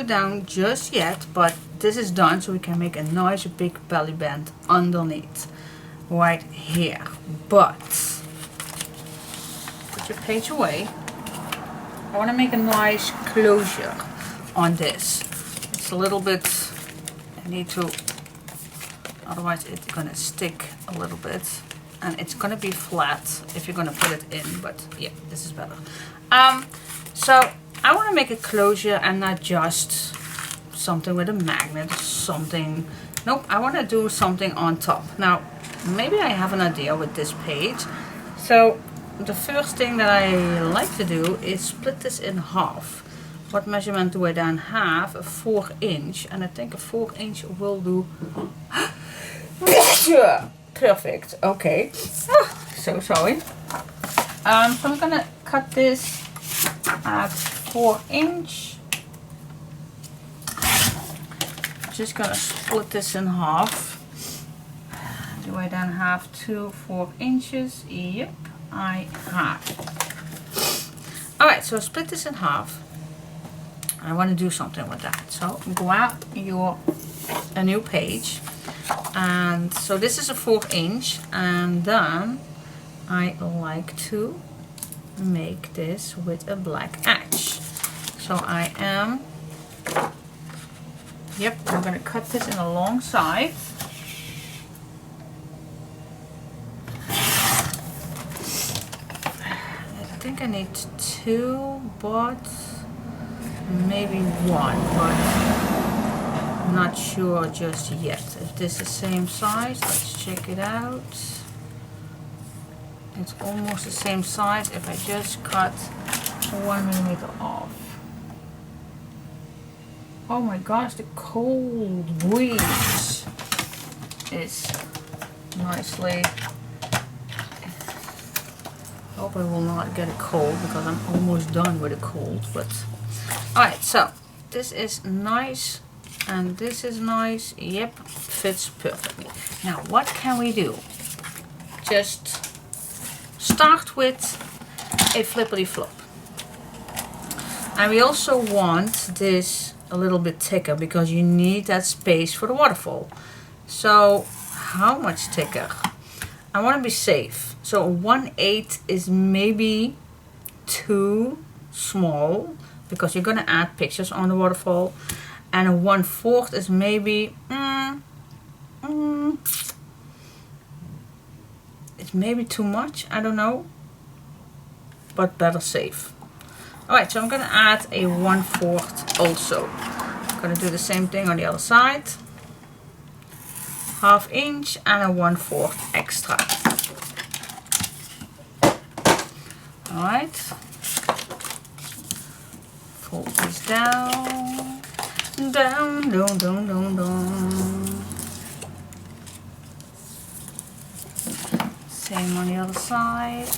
it down just yet, but this is done so we can make a nice big belly band underneath right here. But put your page away. I want to make a nice closure on this. It's a little bit, I need to, otherwise it's gonna stick a little bit, and it's gonna be flat if you're gonna put it in, but yeah, this is better. So I want to make a closure and not just something with a magnet or something. Nope, I want to do something on top. Now maybe I have an idea with this page. So the first thing that I like to do is split this in half. What measurement do I then have? A 4-inch, and I think a 4-inch will do. Perfect. Okay. So sorry. So I'm gonna cut this at 4-inch. Just gonna split this in half. Do I then have 2 4-inches? Yep, I have. Alright, so split this in half. I want to do something with that. So grab a new page, and so this is a 4-inch, and then I like to make this with a black edge. So I am, yep, I'm going to cut this in a long side. I think I need 2, but maybe 1, but I'm not sure just yet. If this is the same size, let's check it out. It's almost the same size if I just cut 1 millimeter off. Oh my gosh, the cold breeze is nicely. I hope I will not get a cold because I'm almost done with a cold, but alright, so this is nice and this is nice. Yep, fits perfectly. Now what can we do? Just start with a flippity flop. And we also want this a little bit thicker because you need that space for the waterfall. So how much thicker? I want to be safe. So 1/8 is maybe too small, because you're going to add pictures on the waterfall, and a 1/4 is maybe it's maybe too much, I don't know, but better safe. Alright, so I'm going to add a 1/4 also. I'm going to do the same thing on the other side. 1/2 inch and a 1/4 extra. Alright, fold this down, down, down, down, down, down. Same on the other side.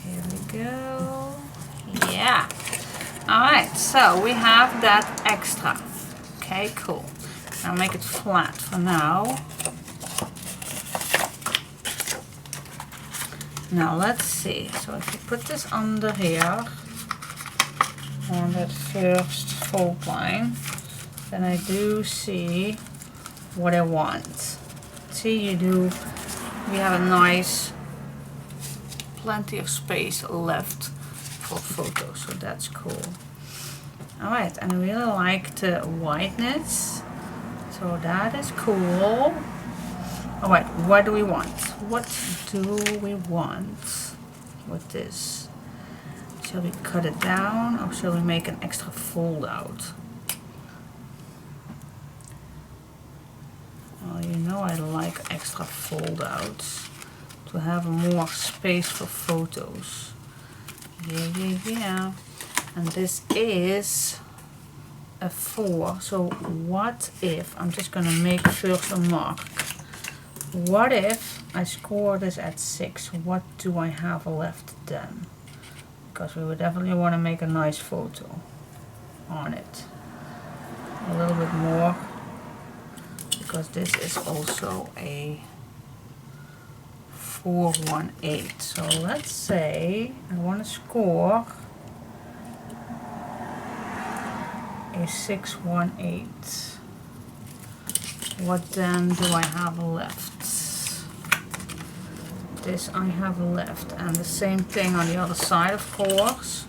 Here we go. Yeah. Alright, so we have that extra. Okay, cool. Now make it flat for now. Now let's see. So if you put this under here on that first fold line, then I do see what I want. See, we have a nice, plenty of space left for photos, so that's cool. Alright, and I really like the whiteness, so that is cool. Alright, what do we want? What do we want with this? Shall we cut it down, or shall we make an extra fold out? Well, you know I like extra fold outs to have more space for photos. Yeah. And this is a 4. So what if, I'm just gonna make first a mark. What if I score this at 6? What do I have left then? Because we would definitely want to make a nice photo on it. A little bit more, because this is also a 418. So let's say I want to score a 618. What then do I have left? This I have left, and the same thing on the other side, of course.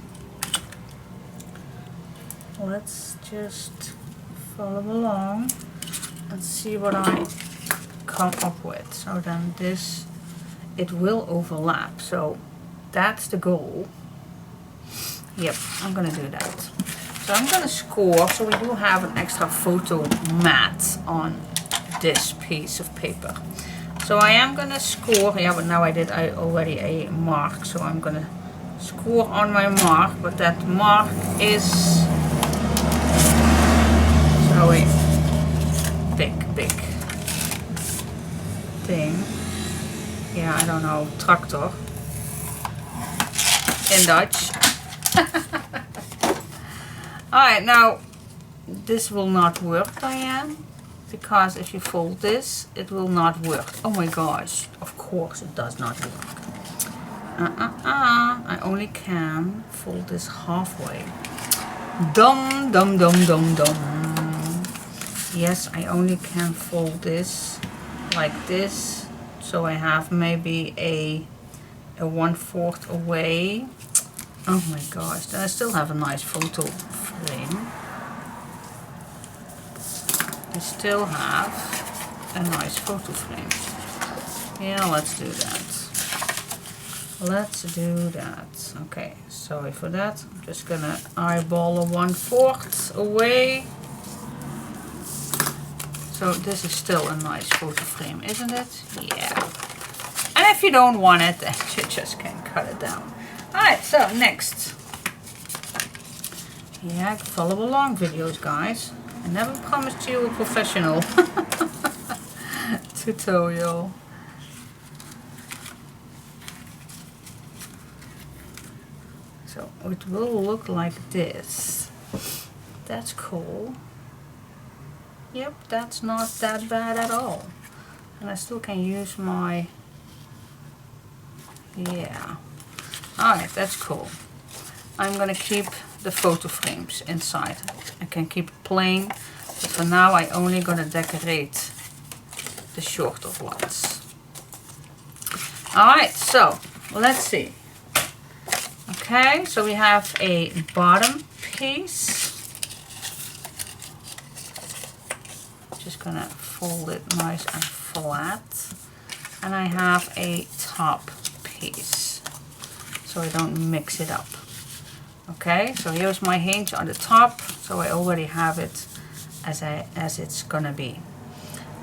Let's just follow along and see what I come up with. So then this, it will overlap, so that's the goal. Yep, I'm gonna do that. So I'm gonna score, so we do have an extra photo mat on this piece of paper. So I am gonna score, yeah, but now I already a mark, so I'm gonna score on my mark, but that mark is so a big thing. Yeah, I don't know, tractor in Dutch. Alright, now this will not work, Diane, because if you fold this, it will not work. Oh my gosh, of course it does not work. I only can fold this halfway. Dum. Yes, I only can fold this like this. So I have maybe a 1/4 away. Oh my gosh, then I still have a nice photo frame. I still have a nice photo frame. Yeah, let's do that. Let's do that. Okay, sorry for that. I'm just gonna eyeball a 1/4 away. So this is still a nice photo frame, isn't it? Yeah. And if you don't want it, then you just can cut it down. Alright, so next. Yeah, follow along videos, guys. I never promised you a professional tutorial. So it will look like this. That's cool. Yep, that's not that bad at all. And I still can use my, yeah. Alright, that's cool. I'm gonna keep the photo frames inside. I can keep it plain, but for now I only gonna decorate the shorter ones. Alright, so let's see. Okay, so we have a bottom piece. Just gonna fold it nice and flat. And I have a top piece, so I don't mix it up. Okay, so here's my hinge on the top, so I already have it as it's gonna be.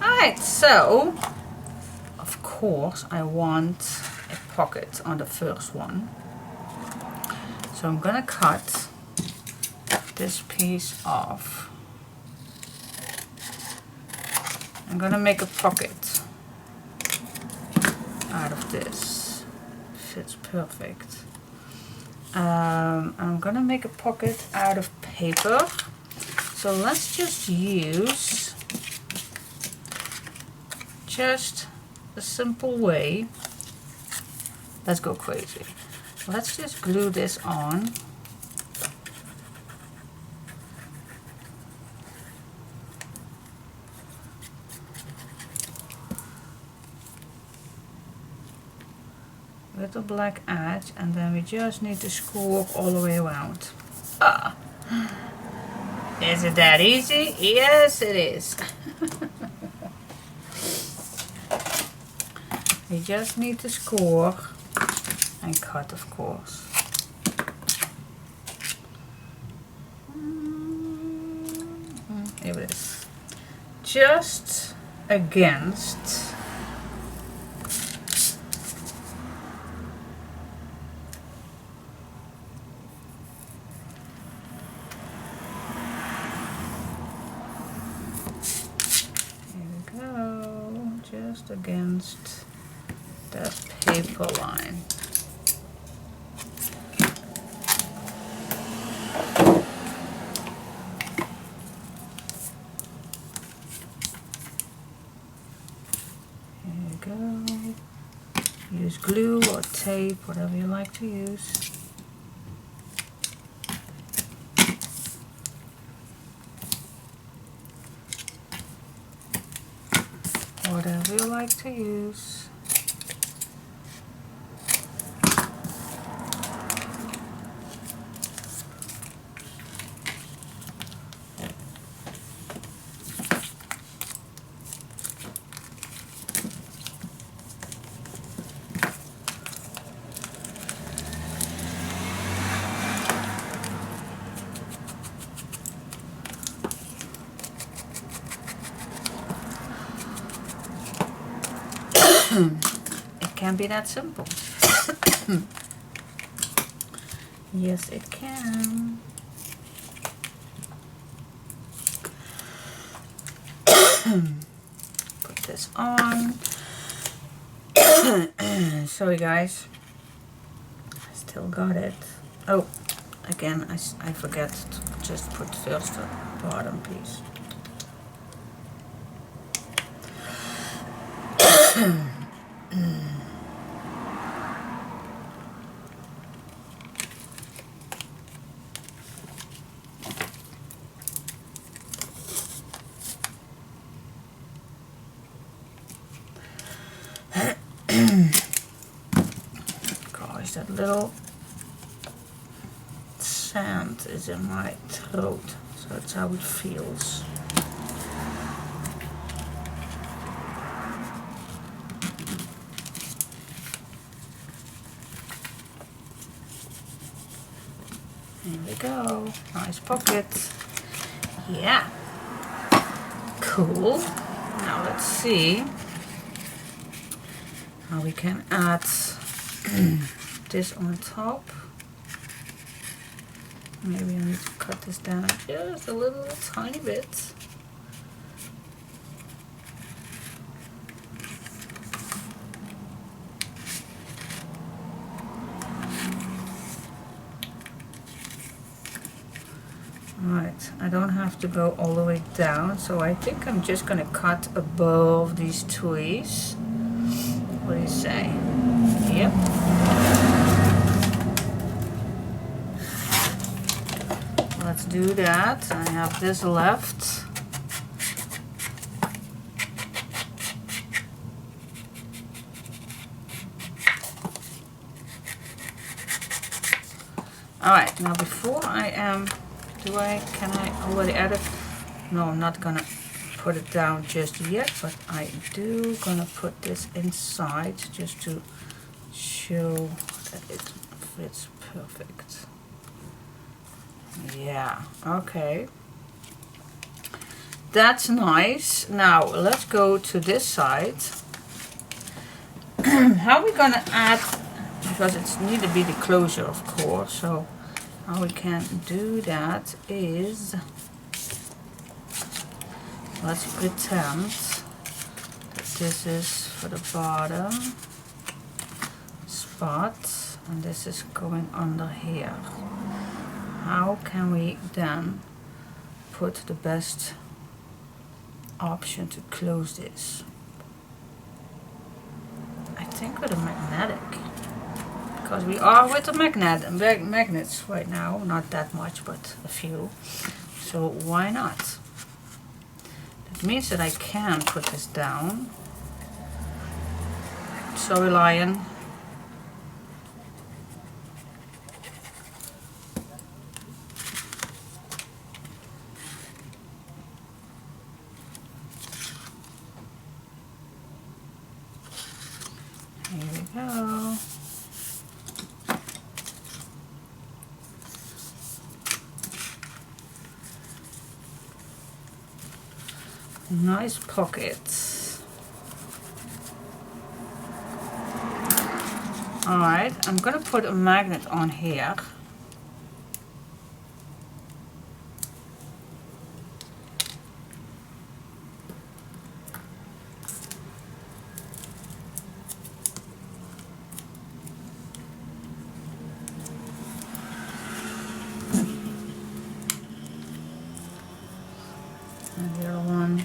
Alright, so of course I want a pocket on the first one. So I'm gonna cut this piece off. I'm gonna make a pocket out of this. Fits perfect. I'm gonna make a pocket out of paper. So let's just use just a simple way. Let's go crazy. Let's just glue this on. With a black edge, and then we just need to screw up all the way around. Ah, is it that easy? Yes, it is. We just need to score and cut, of course. Here it is. Just against. Just against that paper line. Here we go. tape, whatever you like to use. Whatever you like to use. It can be that simple. Yes, it can. Put this on. Sorry guys, I still got it. Oh, again, I forget to just put first the bottom piece. Gosh, that little sand is in my throat, so that's how it feels. Here we go, nice pocket. Yeah, cool. Now let's see how we can add this on top. Maybe I need to cut this down just a little tiny bit. Right, I don't have to go all the way down, so I think I'm just gonna cut above these trees. What do you say? Yep. Let's do that. I have this left. Alright, now before I am, can I already add it? No, I'm not gonna put it down just yet, but I do gonna put this inside just to show that it fits perfect. Yeah, okay. That's nice. Now let's go to this side. How are we gonna add, because it's need to be the closure of course, so how we can do that is, let's pretend that this is for the bottom spot and this is going under here. How can we then put the best option to close this? I think with a magnetic, because we are with the magnets right now, not that much but a few, so why not? That means that I can put this down. Sorry lion. Here we go. Nice pockets. Alright, I'm gonna put a magnet on here. And the other one.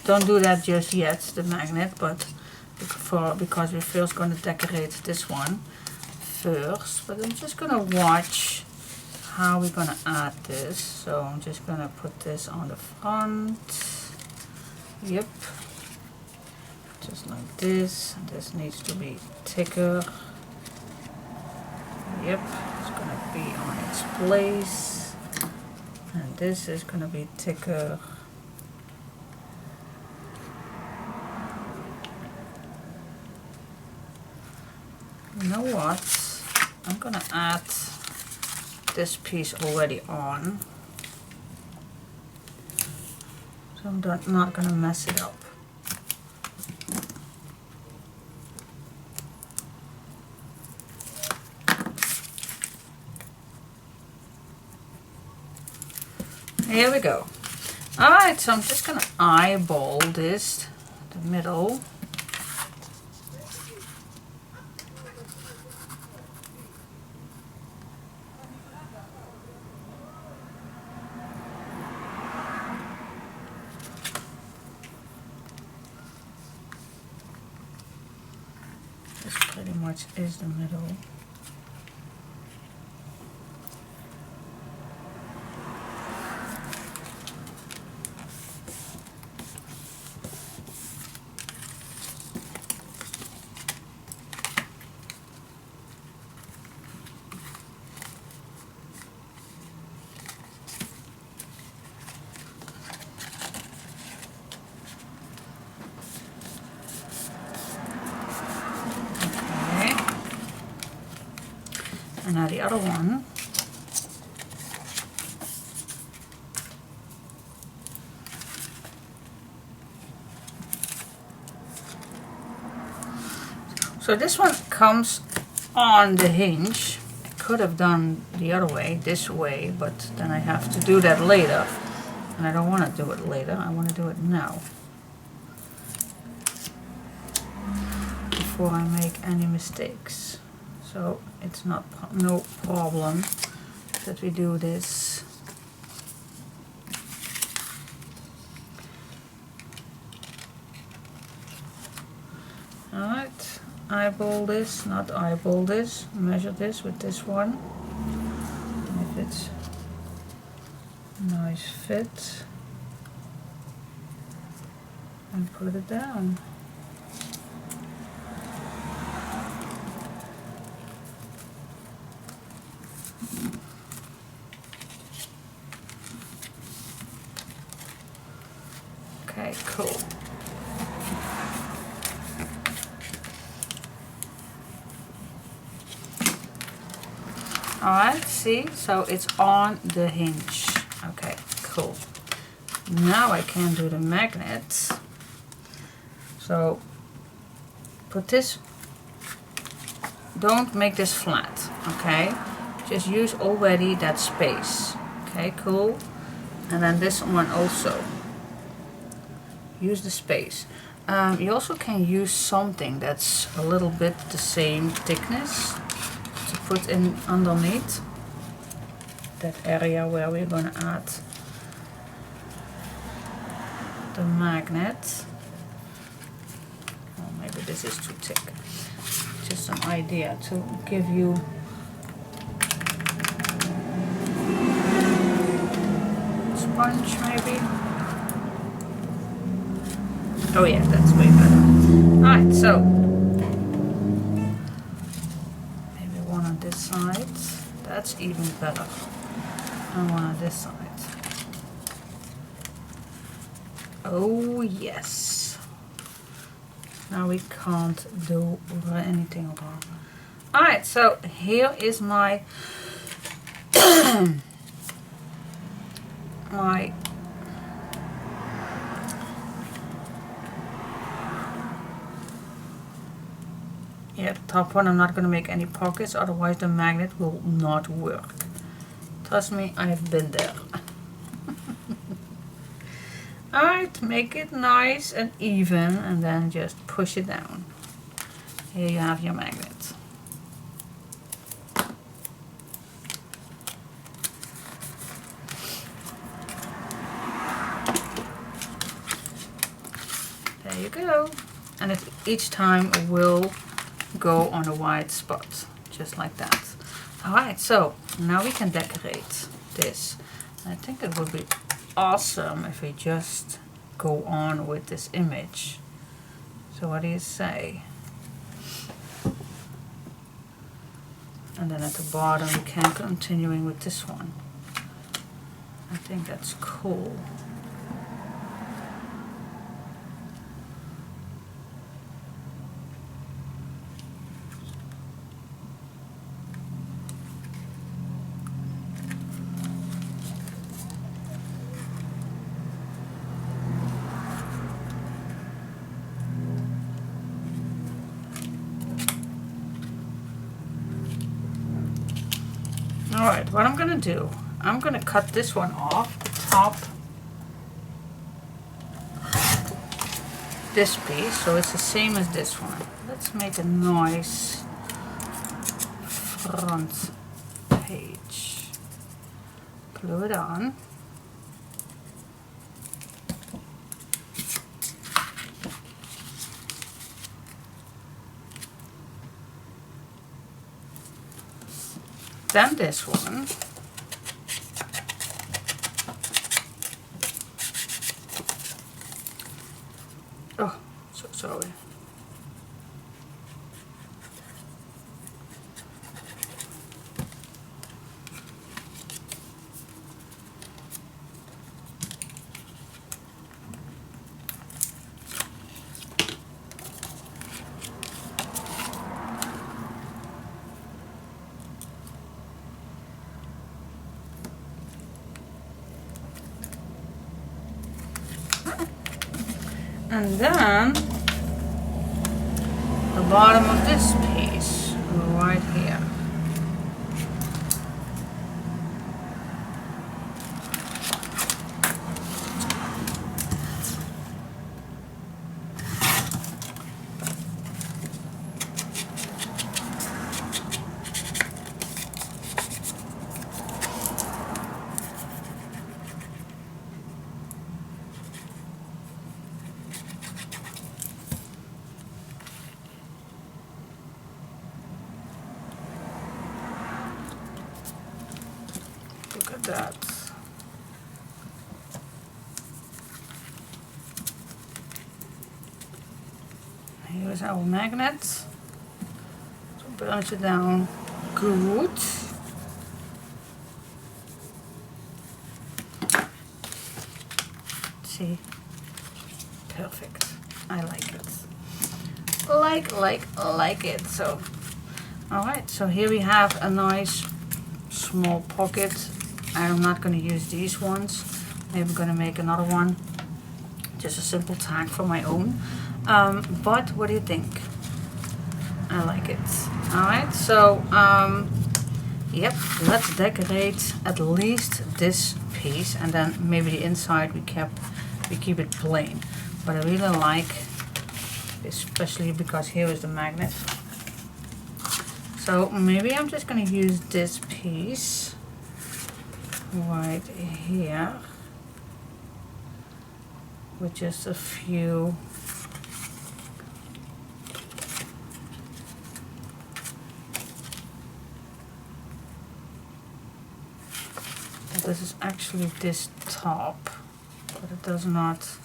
Don't do that just yet, the magnet, but because we're first going to decorate this one first. But I'm just going to watch how we're going to add this. So I'm just going to put this on the front. Yep. Just like this. This needs to be thicker. Yep. It's going to be on its place. And this is going to be thicker. You know what? I'm going to add this piece already on. So I'm not going to mess it up. Here we go. Alright, so I'm just going to eyeball this, the middle. This pretty much is the middle. And now the other one. So this one comes on the hinge. I could have done the other way, this way, but then I have to do that later. And I don't want to do it later, I want to do it now. Before I make any mistakes. So it's no problem that we do this. Alright, eyeball this, not eyeball this, measure this with this one. And if it's a nice fit, and put it down. Okay, cool. Alright, see, so it's on the hinge. Okay, cool. Now I can do the magnet. So put this, don't make this flat, okay? Just use already that space. Okay, cool. And then this one also. Use the space. You also can use something that's a little bit the same thickness to put in underneath that area where we're going to add the magnet. Oh, maybe this is too thick. Just an idea to give you sponge maybe. Oh yeah, that's way better. Alright, so maybe one on this side. That's even better. And one on this side. Oh yes. Now we can't do anything wrong. Alright, so here is my my the top one. I'm not going to make any pockets, otherwise the magnet will not work. Trust me, I've been there. Alright, make it nice and even and then just push it down. Here you have your magnet. There you go. And it, each time it will go on a white spot, just like that. Alright, so now we can decorate this. I think it would be awesome if we just go on with this image. So what do you say? And then at the bottom we can continuing with this one. I think that's cool. Alright, what I'm gonna do, I'm gonna cut this one off the top, this piece, so it's the same as this one. Let's make a nice front page. Glue it on. Then this one. Oh, so sorry. And then the bottom of this piece right here. Look at that. Here's our magnet. So burnt it down good. See? Perfect. I like it. Like it. So, alright, so here we have a nice small pocket. I'm not going to use these ones. Maybe I'm going to make another one. Just a simple tag for my own. But what do you think? I like it. Alright, so yep, let's decorate at least this piece, and then maybe the inside we keep it plain. But I really like, especially because here is the magnet. So maybe I'm just going to use this piece right here with just a few this is actually this top, but it does not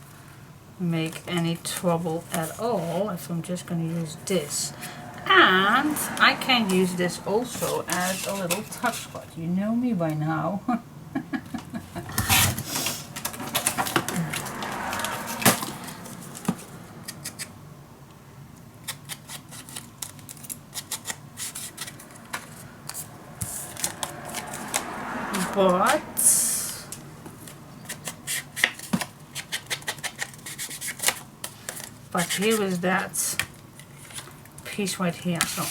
make any trouble at all if I'm just going to use this. And I can use this also as a little tuck spot. You know me by now. But here is that piece right here. So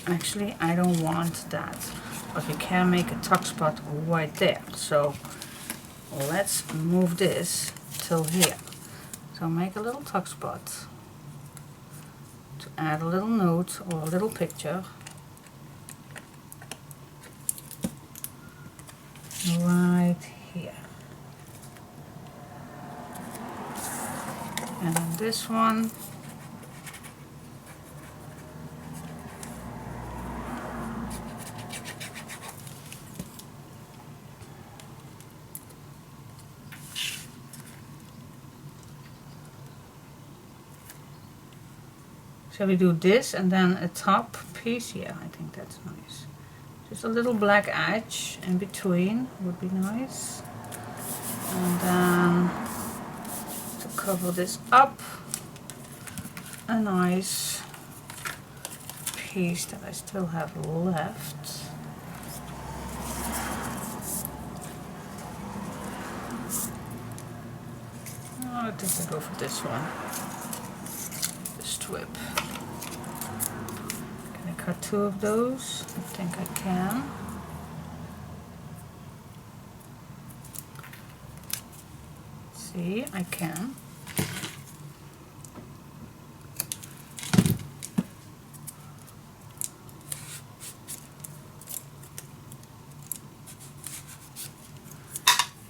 actually I don't want that, but we can make a tuck spot right there. So let's move this till here. So make a little tuck spot to add a little note or a little picture right here. And then this one. Shall we do this and then a top piece? Yeah, I think that's nice. Just a little black edge in between would be nice. And then to cover this up, a nice piece that I still have left. Oh, I think I'll go for this one. Strip. Can I cut 2 of those? I think I can. See, I can.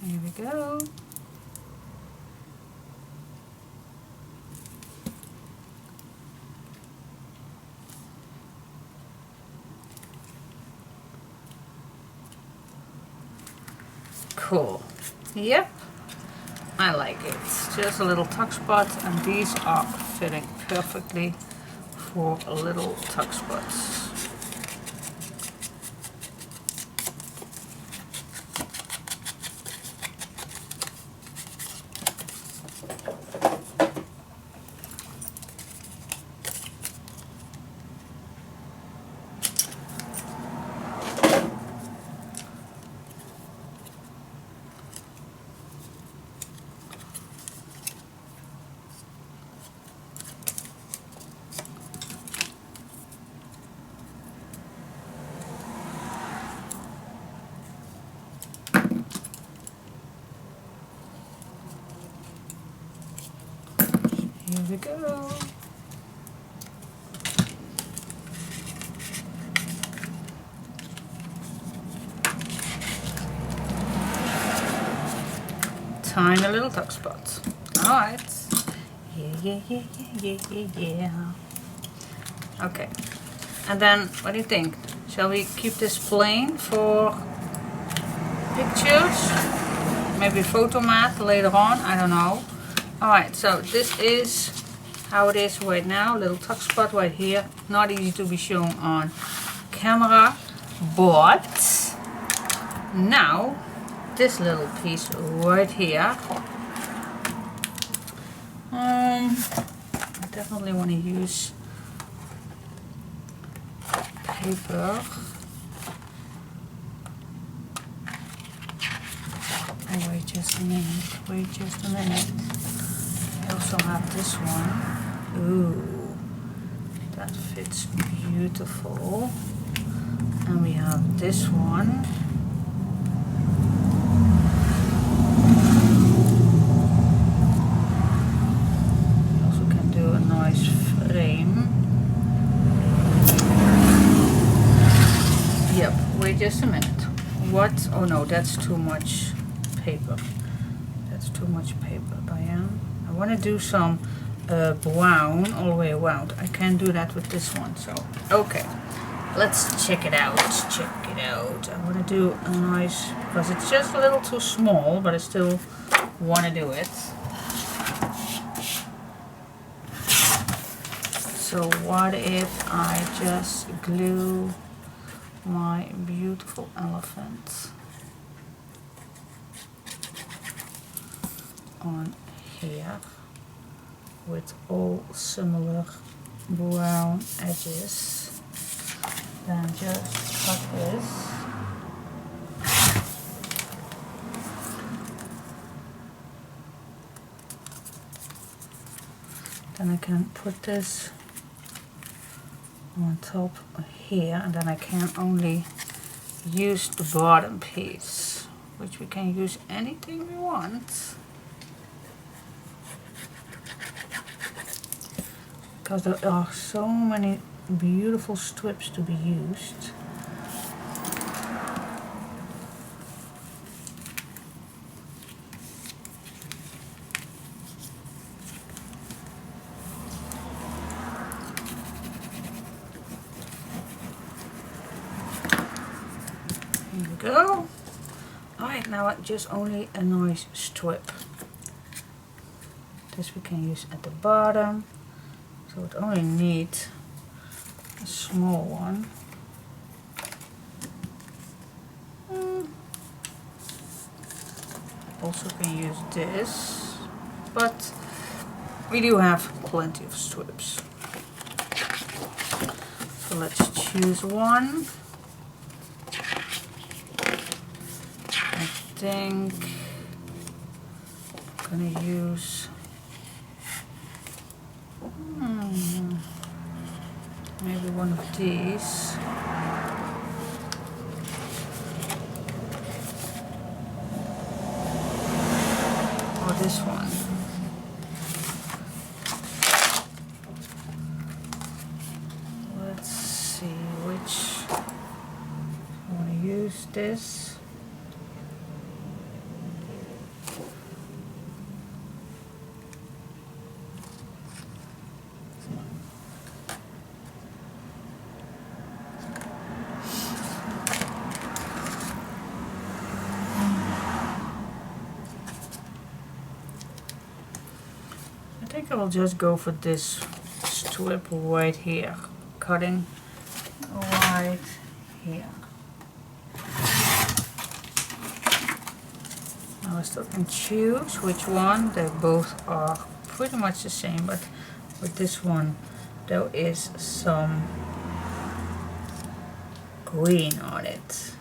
Here we go. Cool. Yep, I like it. Just a little tuck spot, and these are fitting perfectly for little tuck spots. Here we go. Tiny little tuck spots. Alright. Yeah. Okay. And then, what do you think? Shall we keep this plain for pictures? Maybe photo mat later on? I don't know. Alright, so this is how it is right now. Little tuck spot right here. Not easy to be shown on camera. But now this little piece right here. I definitely want to use paper. Oh, wait just a minute. Wait just a minute. I also have this one. Ooh, that fits beautiful. And we have this one. You also can do a nice frame. Yep, wait just a minute. What? Oh no, that's too much paper. That's too much paper, Diane. I want to do some brown all the way around. I can't do that with this one, so okay. Let's check it out. Check it out. I want to do a nice, because it's just a little too small, but I still want to do it. So what if I just glue my beautiful elephant on here with all similar brown edges, then just cut this. Then I can put this on top here, and then I can only use the bottom piece, which we can use anything we want. Because there are so many beautiful strips to be used. go. Alright, now just only a nice strip. This we can use at the bottom. So it only needs a small one. Also can use this, but we do have plenty of strips. So let's choose one. I think I'm gonna use maybe one of these. Or this one. Let's see which I want to use. This. I think I will just go for this strip right here, cutting right here. Now I still can choose which one. They both are pretty much the same, but with this one there is some green on it.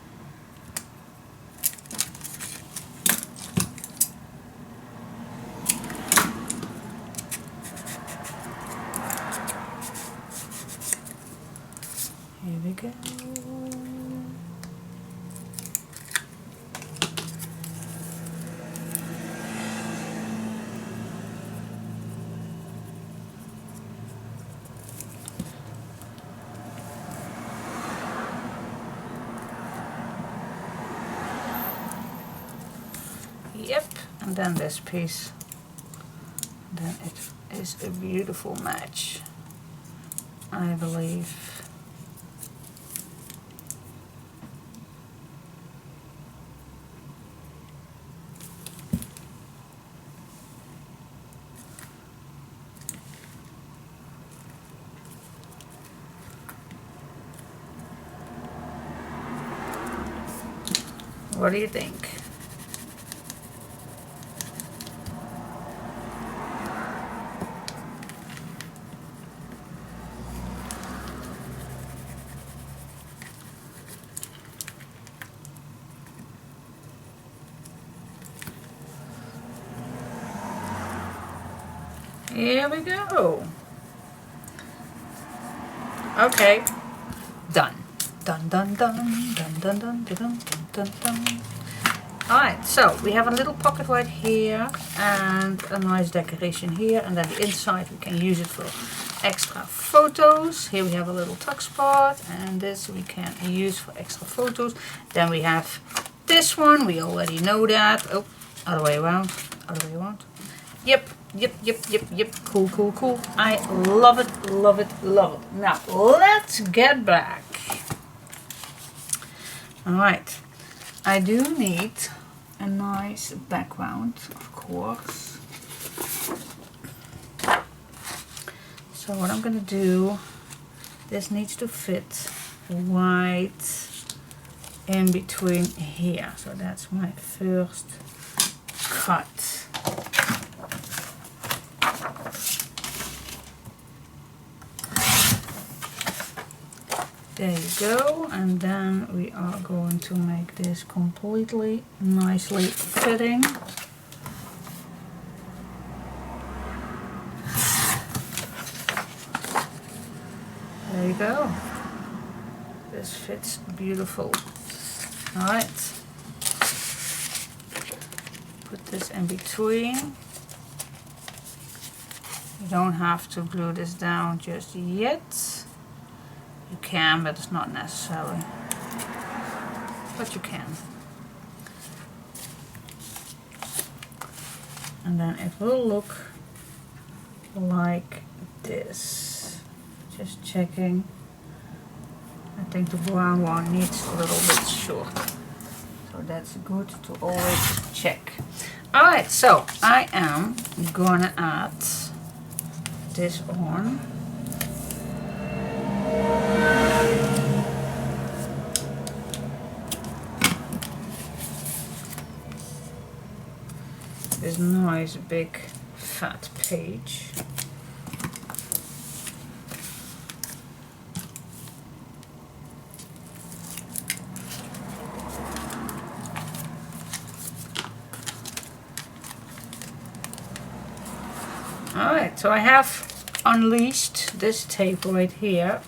Here we go. Yep, and then this piece. Then it is a beautiful match, I believe. What do you think? Here we go. Okay, done. Dun dun dun dun dun dun dun dun dun. Alright, so we have a little pocket right here and a nice decoration here, and then the inside we can use it for extra photos. Here we have a little tuck spot, and this we can use for extra photos. Then we have this one, we already know that. Oh, other way around, other way around. Yep, yep, yep, yep, yep. Cool, cool, cool. I love it, love it, love it. Now, let's get back. Alright, I do need a nice background, of course. So what I'm going to do, this needs to fit right in between here. So that's my first cut. There you go, and then we are going to make this completely nicely fitting. There you go. This fits beautiful. Alright. Put this in between. You don't have to glue this down just yet. You can, but it's not necessary. But you can. And then it will look like this. Just checking. I think the brown one needs a little bit shorter. So that's good to always check. Alright, so I am gonna add this on. This nice big fat page. Alright, so I have unleashed this tape right here,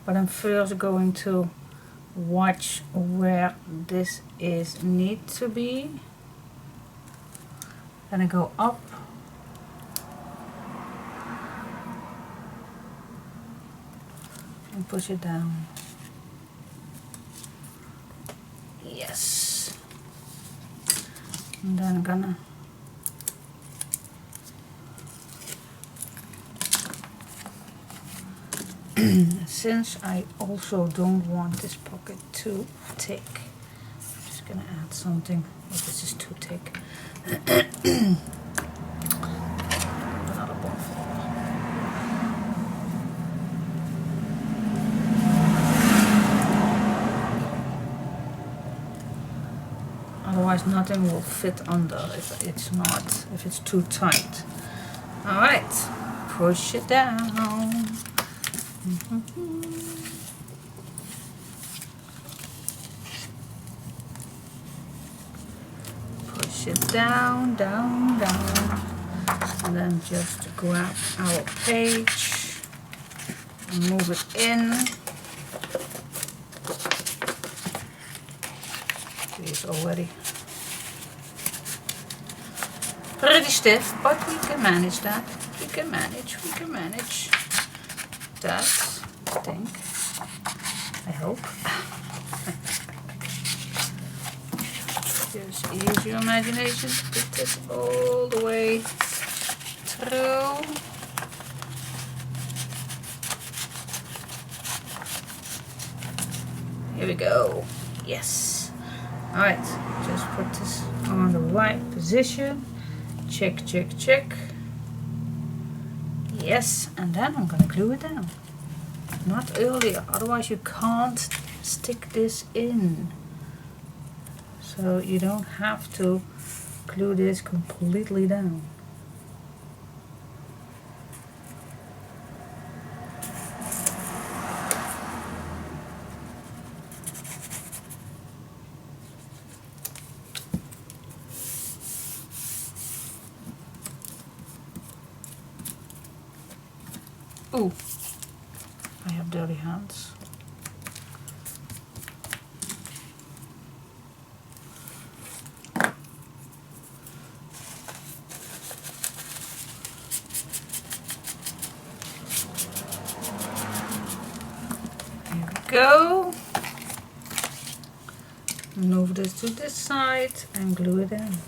but I'm first going to watch where this is need to be. Then I go up and push it down. Yes. And then I'm gonna since I also don't want this pocket too thick, I'm just gonna add something. Oh, this is too thick. Another bottle. Otherwise nothing will fit under if it's too tight. Alright, push it down. Push it down, down, down, and then just grab our page and move it in. It's already pretty stiff, but we can manage that. We can manage that, I think. I hope. Just use your imagination to put this all the way through. Here we go. Yes. Alright, just put this on the right position. Check, check, check. Yes, and then I'm gonna glue it down. Not earlier, otherwise you can't stick this in. So you don't have to glue this completely down. Ooh, I have dirty hands. Here we go. Move this to this side and glue it in.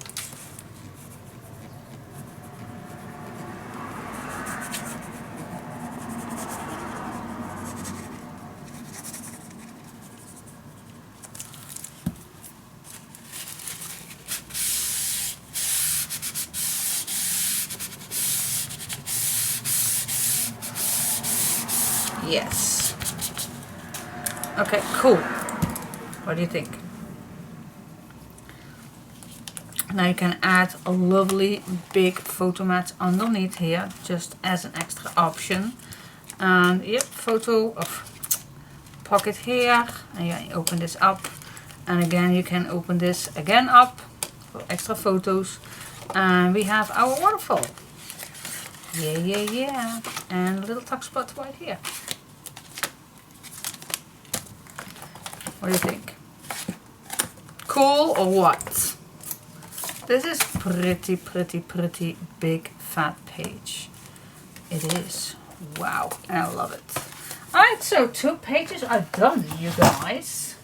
Yes. Okay, cool. What do you think? Now you can add a lovely big photo mat underneath here, just as an extra option. And yep, photo of pocket here, and you open this up, and again you can open this again up for extra photos. And we have our waterfall. Yeah, yeah, yeah. And a little tuck spot right here. What do you think? Cool or what? This is pretty, pretty, pretty big fat page. It is. Wow, and I love it. Alright, so 2 pages are done, you guys.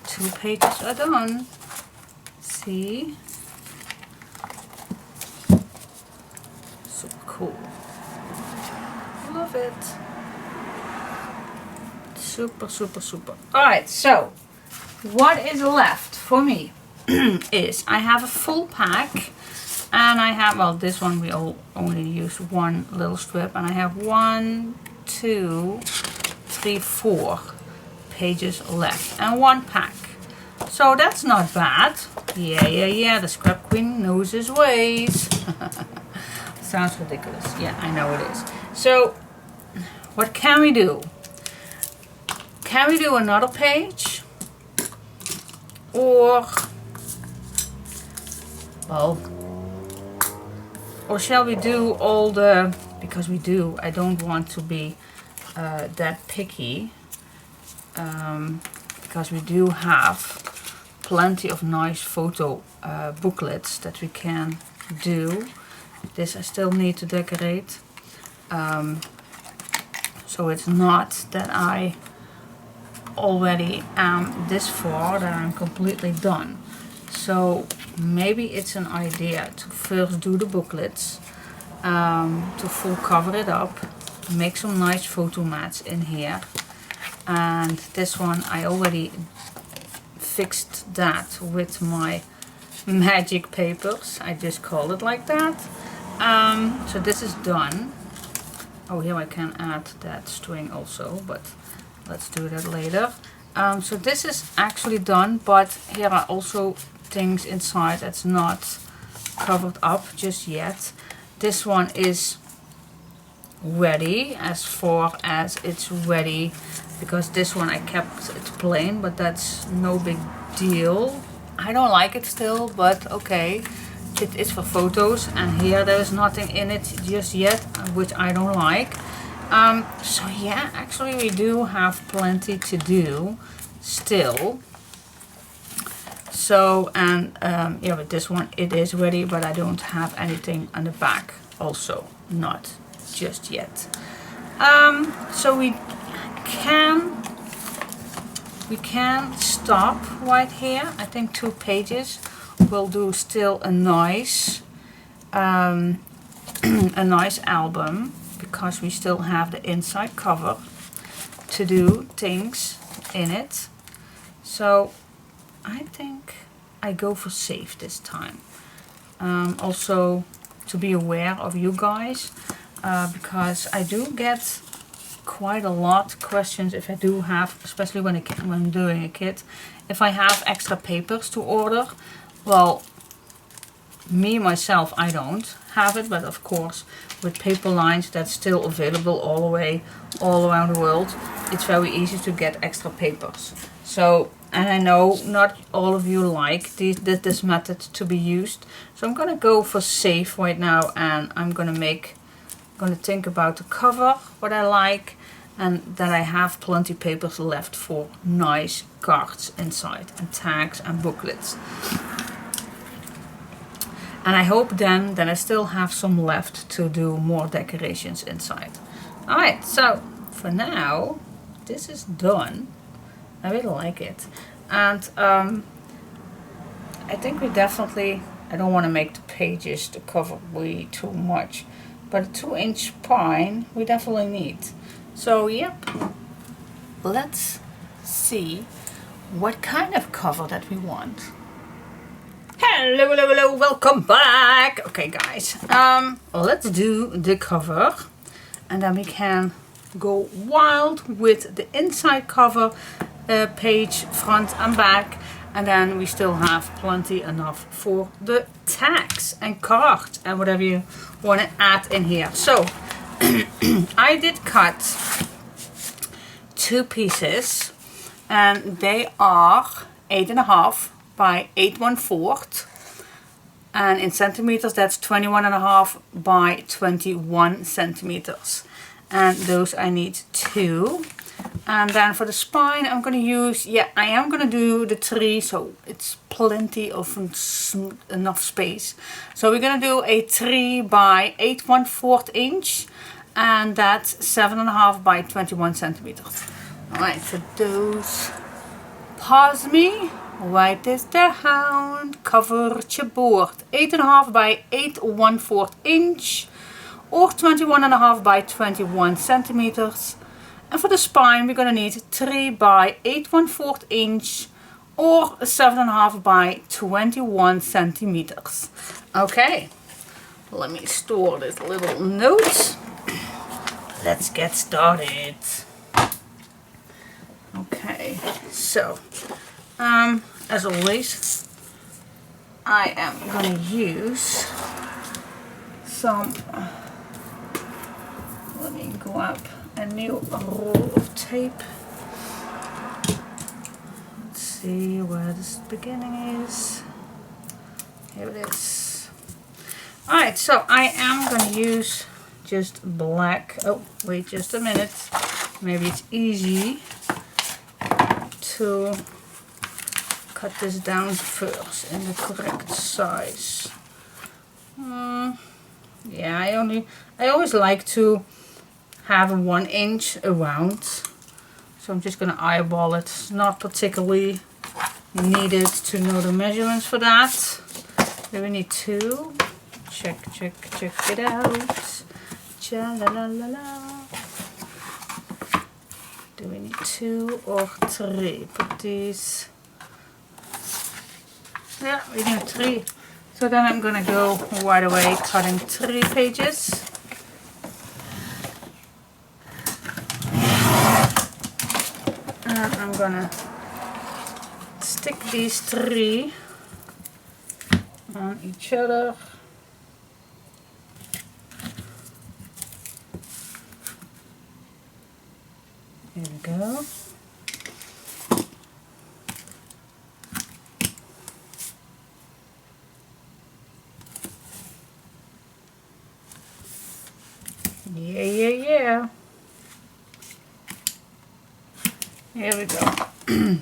2 pages are done. See? Super cool. Love it. Super, super, super. Alright, so what is left for me is I have a full pack, and I have, well, this one we only use one little strip, and I have 1, 2, 3, 4 pages left and one pack. So that's not bad. Yeah, the scrap queen knows his ways. Sounds ridiculous. Yeah, I know it is. So what can we do? Can we do another page? Or, well, or shall we do all the, because I don't want to be that picky, because we do have plenty of nice photo booklets that we can do. This I still need to decorate, so it's not that I already am this far that I'm completely done. So maybe it's an idea to first do the booklets, to full cover it up, make some nice photo mats in here, and this one I already fixed that with my magic papers. I just call it like that. So this is done. Oh, here I can add that string also, but let's do that later. So this is actually done, but here are also things inside that's not covered up just yet. This one is ready as far as it's ready, because this one I kept it plain, but that's no big deal. I don't like it still, but okay. It is for photos, and here there is nothing in it just yet, which I don't like. So yeah, actually we do have plenty to do still. So, and yeah, with this one it is ready, but I don't have anything on the back, also not just yet. So we can stop right here. I think 2 pages will do still a nice a nice album, because we still have the inside cover to do things in it. So I think I go for safe this time. Also to be aware of you guys, because I do get quite a lot questions if I do have, especially when I'm doing a kit, if I have extra papers to order. Well, me myself, I don't have it, but of course with paper lines that's still available all around the world, it's very easy to get extra papers. So, and I know not all of you like this method to be used, so I'm gonna go for safe right now, and I'm gonna think about the cover, what I like, and that I have plenty papers left for nice cards inside, and tags and booklets. And I hope then that I still have some left to do more decorations inside. Alright, so for now, this is done. I really like it. And I think we definitely, I don't want to make the pages to cover way too much, but a 2-inch spine we definitely need. So yep, let's see what kind of cover that we want. Hello, welcome back. Okay guys, let's do the cover, and then we can go wild with the inside cover page, front and back, and then we still have plenty enough for the tags and cards and whatever you want to add in here. So I did cut 2 pieces, and they are 8.5 by 8 1/4, and in centimeters that's 21.5 by 21 centimeters, and those I need 2. And then for the spine I'm going to use, yeah, I am going to do the 3, so it's plenty of enough space. So we're going to do a 3 by 8 1/4 inch, and that's 7.5 by 21 centimeters. Alright, for those, pause me, write this down, covertje boord, 8.5 by 8 1/4 inch, or 21.5 by 21 centimeters. And for the spine we're going to need 3 by 8 1/4 inch, or 7.5 by 21 centimeters. Okay, let me store this little note. Let's get started. Okay, so as always, I am going to use some, let me grab a new roll of tape. Let's see where this beginning is. Here it is. Alright, so I am going to use just black. Oh, wait just a minute. Maybe it's easy to cut this down first in the correct size. Yeah, I always like to have a 1 inch around, so I'm just gonna eyeball it. It's not particularly needed to know the measurements for that. Do we need 2? Check it out. Cha la la la la. Do we need 2 or 3? Put these. Yeah, we need 3. So then I'm gonna go right away cutting 3 pages. And I'm gonna stick these 3 on each other. Here we go. Yeah. Here we go.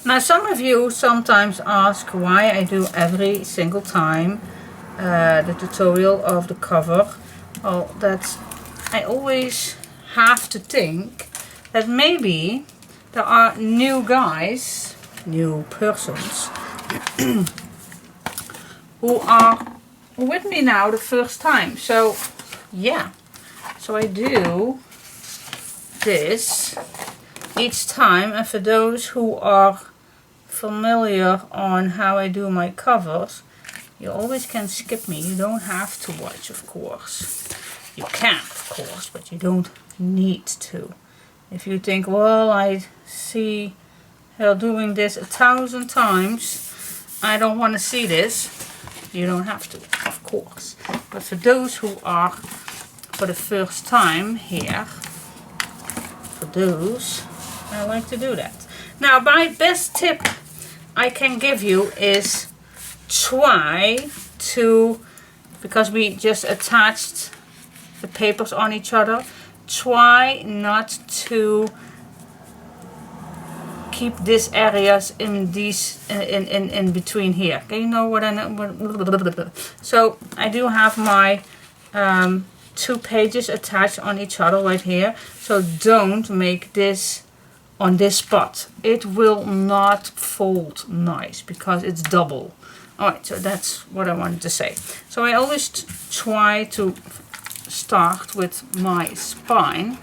Now some of you sometimes ask why I do every single time the tutorial of the cover. Oh, that's, I always have to think that maybe there are new guys, new persons who are with me now the first time. So yeah, so I do this each time, and for those who are familiar on how I do my covers, you always can skip me. You don't have to watch, of course. You can, of course, but you don't need to. If you think, well, I see her doing this 1,000 times, I don't want to see this, you don't have to, of course. But for those who are for the first time here, for those, I like to do that. Now, my best tip I can give you is try to, because we just attached the papers on each other, try not to keep these areas in these in between here. Okay, you know what I know? So I do have my 2 pages attached on each other right here. So don't make this on this spot. It will not fold nice because it's double. Alright, so that's what I wanted to say. So I always try to start with my spine,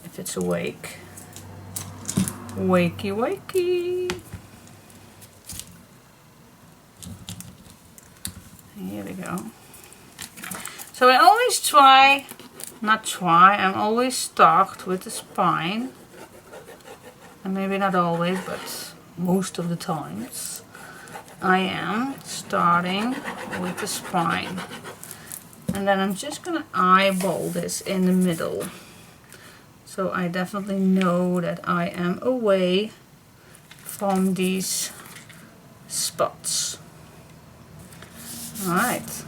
if it's awake. Wakey wakey. Here we go. So I always I always start with the spine, and maybe not always, but most of the times I am starting with the spine, and then I'm just gonna eyeball this in the middle, so I definitely know that I am away from these spots. Alright,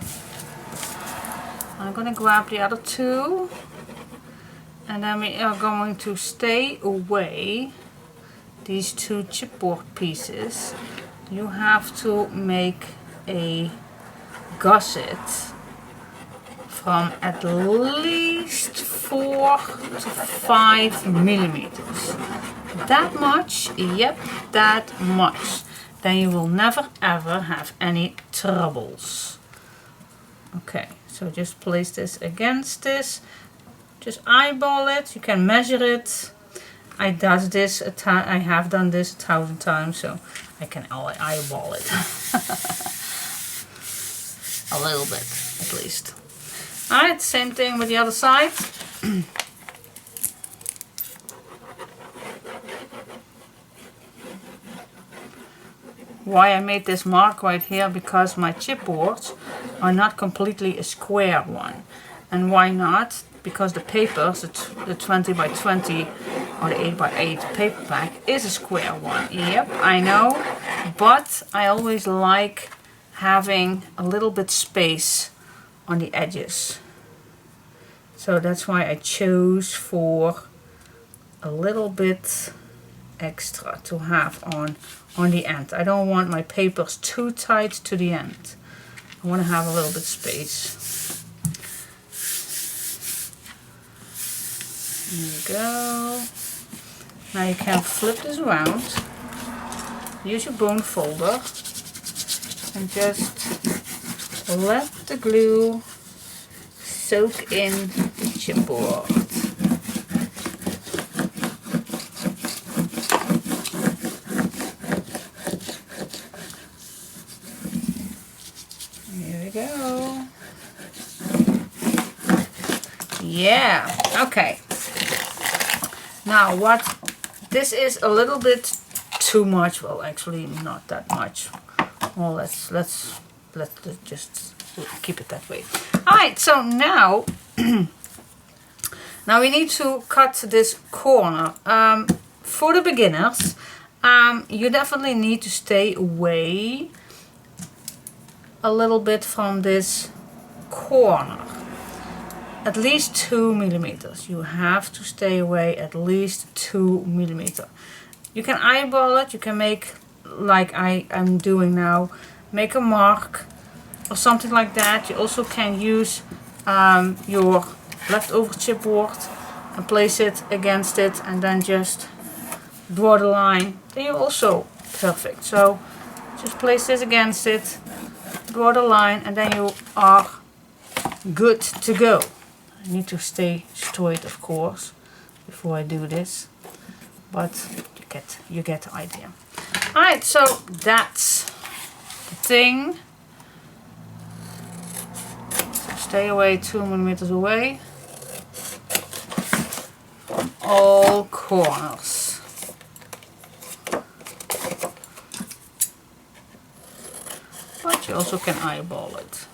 I'm gonna grab the other 2, and then we are going to stay away these 2 chipboard pieces. You have to make a gusset from at least 4 to 5 millimeters. That much? Yep, that much. Then you will never ever have any troubles. Okay, so just place this against this. Just eyeball it. You can measure it. I have done this 1,000 times, so I can eyeball it. A little bit, at least. Alright, same thing with the other side. Why I made this mark right here, because my chipboards are not completely a square one. And why not? Because the papers, the 20 by 20 or the 8 by 8 paper pack is a square one. Yep, I know, but I always like having a little bit space on the edges. So that's why I chose for a little bit extra to have on the end. I don't want my papers too tight to the end. I want to have a little bit space. There you go. Now you can flip this around. Use your bone folder and just let the glue soak in the chipboard. Here we go. Yeah, okay. Now this is a little bit too much. Well, actually not that much. Well, let's just keep it that way. Alright, so now we need to cut this corner. For the beginners, you definitely need to stay away a little bit from this corner. At least 2 millimeters. You have to stay away at least 2 millimeters. You can eyeball it. You can make, like I am doing now, make a mark or something like that. You also can use your leftover chipboard and place it against it and then just draw the line. Then you're also perfect. So just place this against it, draw the line, and then you are good to go. I need to stay straight, of course, before I do this, but you get the idea. Alright, so that's the thing. So stay away 2 millimeters away from all corners. But you also can eyeball it.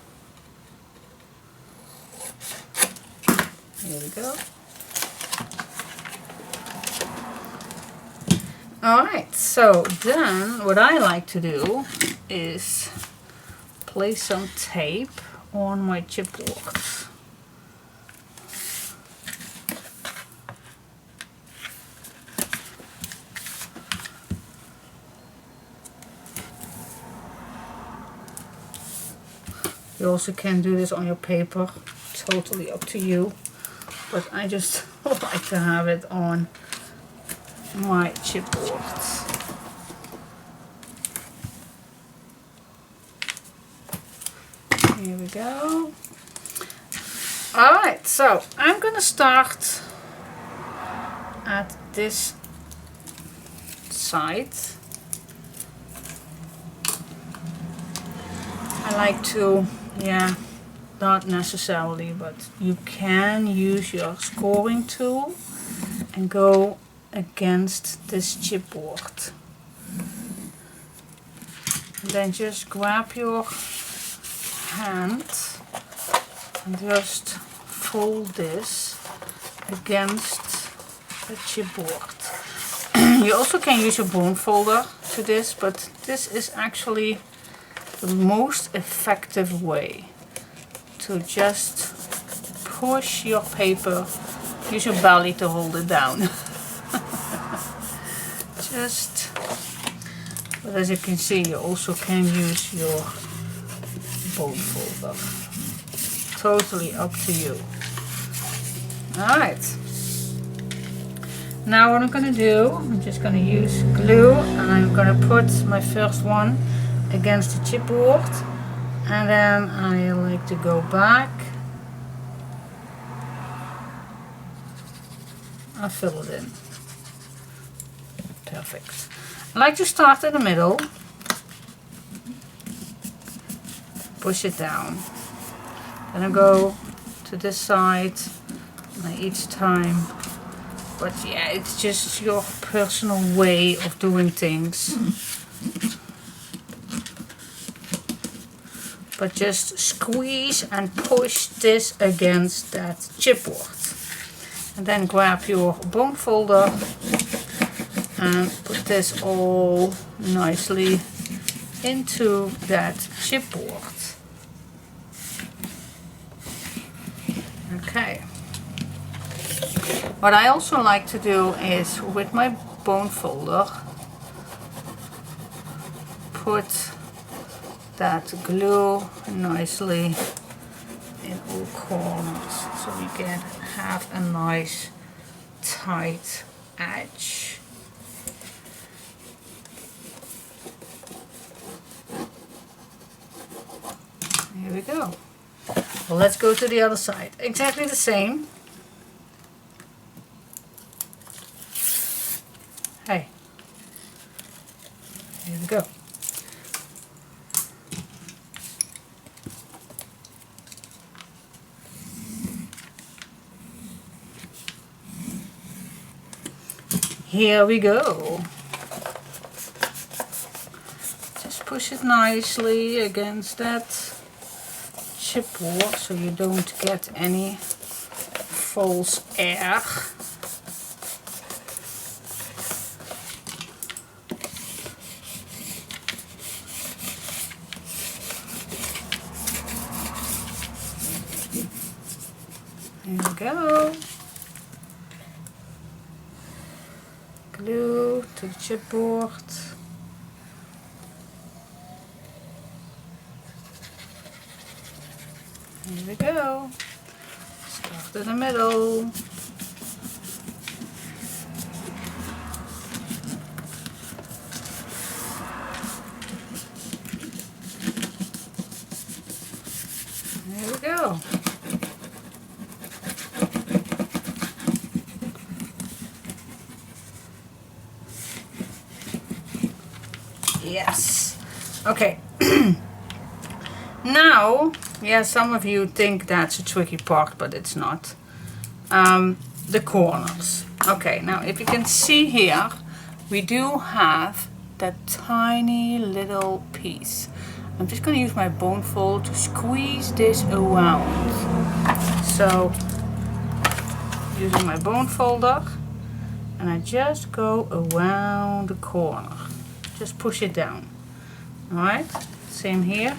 Here we go. Alright, so then what I like to do is place some tape on my chipboard. You also can do this on your paper, totally up to you. But I just like to have it on my chipboards. Here we go. Alright, so I'm gonna start at this side. I like to, yeah, not necessarily, but you can use your scoring tool and go against this chipboard. And then just grab your hand and just fold this against the chipboard. You also can use your bone folder to this, but this is actually the most effective way to just push your paper. Use your belly to hold it down. But as you can see, you also can use your bone folder. Totally up to you. Alright. Now what I'm going to do, I'm just going to use glue and I'm going to put my first one against the chipboard. And then I like to go back. I'll fill it in. perfect. I like to start in the middle, push it down, then I go to this side each time. But yeah, it's just your personal way of doing things. But just squeeze and push this against that chipboard. And then grab your bone folder and put this all nicely into that chipboard. Okay. What I also like to do is with my bone folder put that glue nicely in all corners so we can have a nice tight edge. Here we go. Well, let's go to the other side. Exactly the same. Hey, here we go. Here we go. Just push it nicely against that chipboard so you don't get any false air. There we go. Glue to the chipboard. Here we go. Start in the middle. There we go. Yes. Okay. Now, yeah, some of you think that's a tricky part, but it's not. The corners. Okay, now if you can see here, we do have that tiny little piece. I'm just going to use my bone fold to squeeze this around. So, using my bone folder, and I just go around the corner. Just push it down. Alright, same here.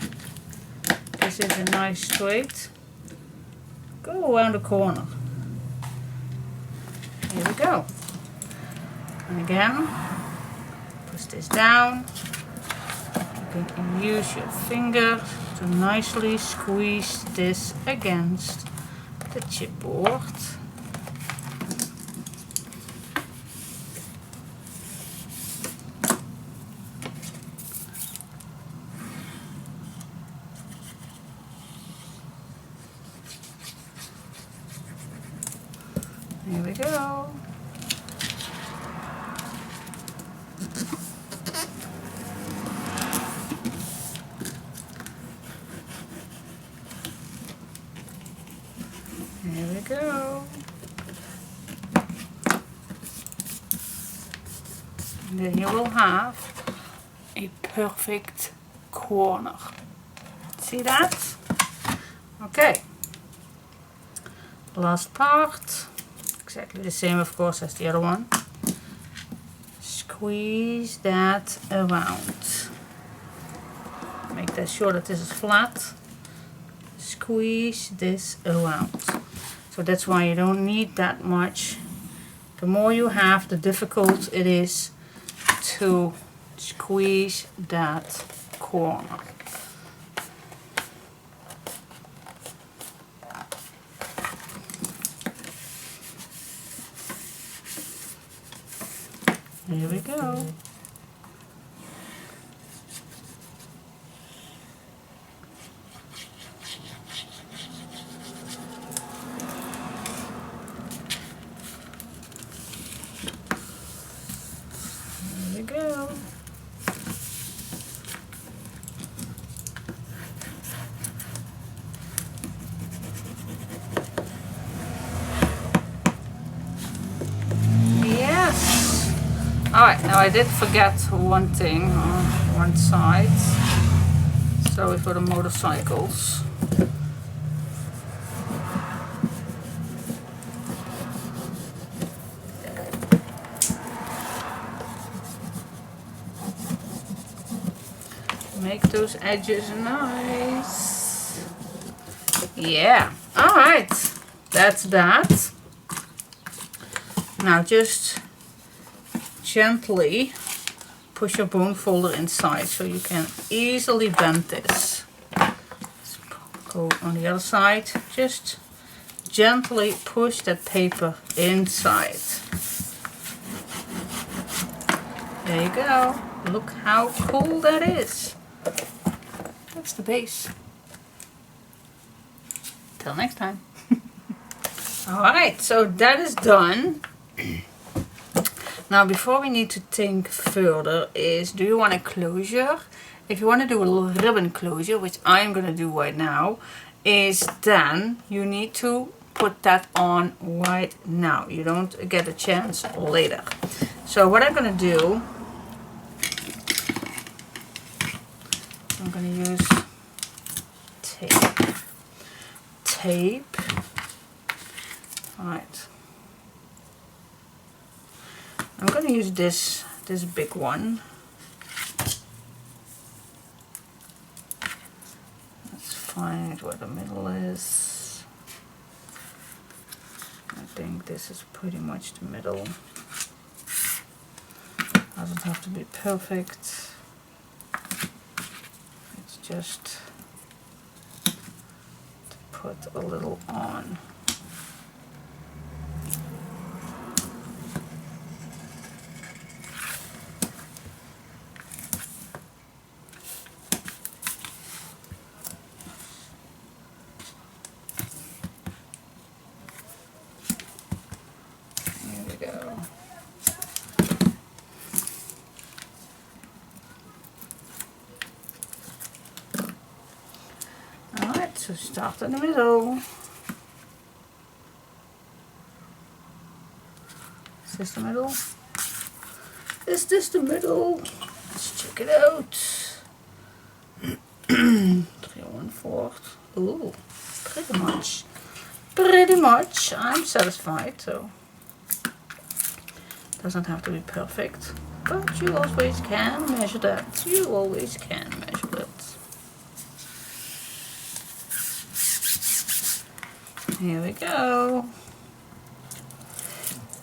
This is a nice straight. Go around the corner. Here we go. And again, push this down. You can use your finger to nicely squeeze this against the chipboard. Here we go. Here we go. And then you will have a perfect corner. See that? Okay. Last part. Exactly the same, of course, as the other one. Squeeze that around. Make that sure that this is flat. Squeeze this around. So that's why you don't need that much. The more you have, the difficult it is to squeeze that corner. Here we go. Alright, now I did forget one thing on one side. Sorry for the motorcycles. Make those edges nice. Yeah, alright, that's that. Now just gently push your bone folder inside so you can easily bend this. Let's go on the other side. Just gently push that paper inside. There you go. Look how cool that is. That's the base. Till next time. Alright, so that is done. Now before we need to think further is, do you want a closure? If you want to do a little ribbon closure, which I'm going to do right now, is then you need to put that on right now. You don't get a chance later. So what I'm going to do, I'm going to use tape. Alright. I'm going to use this big one. Let's find where the middle is. I think this is pretty much the middle. Doesn't have to be perfect. It's just to put a little on. So start in the middle. Is this the middle? Is this the middle? Let's check it out. 3 1/4. Ooh, pretty much. Pretty much. I'm satisfied, so doesn't have to be perfect. But you always can measure that. You always can measure that. Here we go.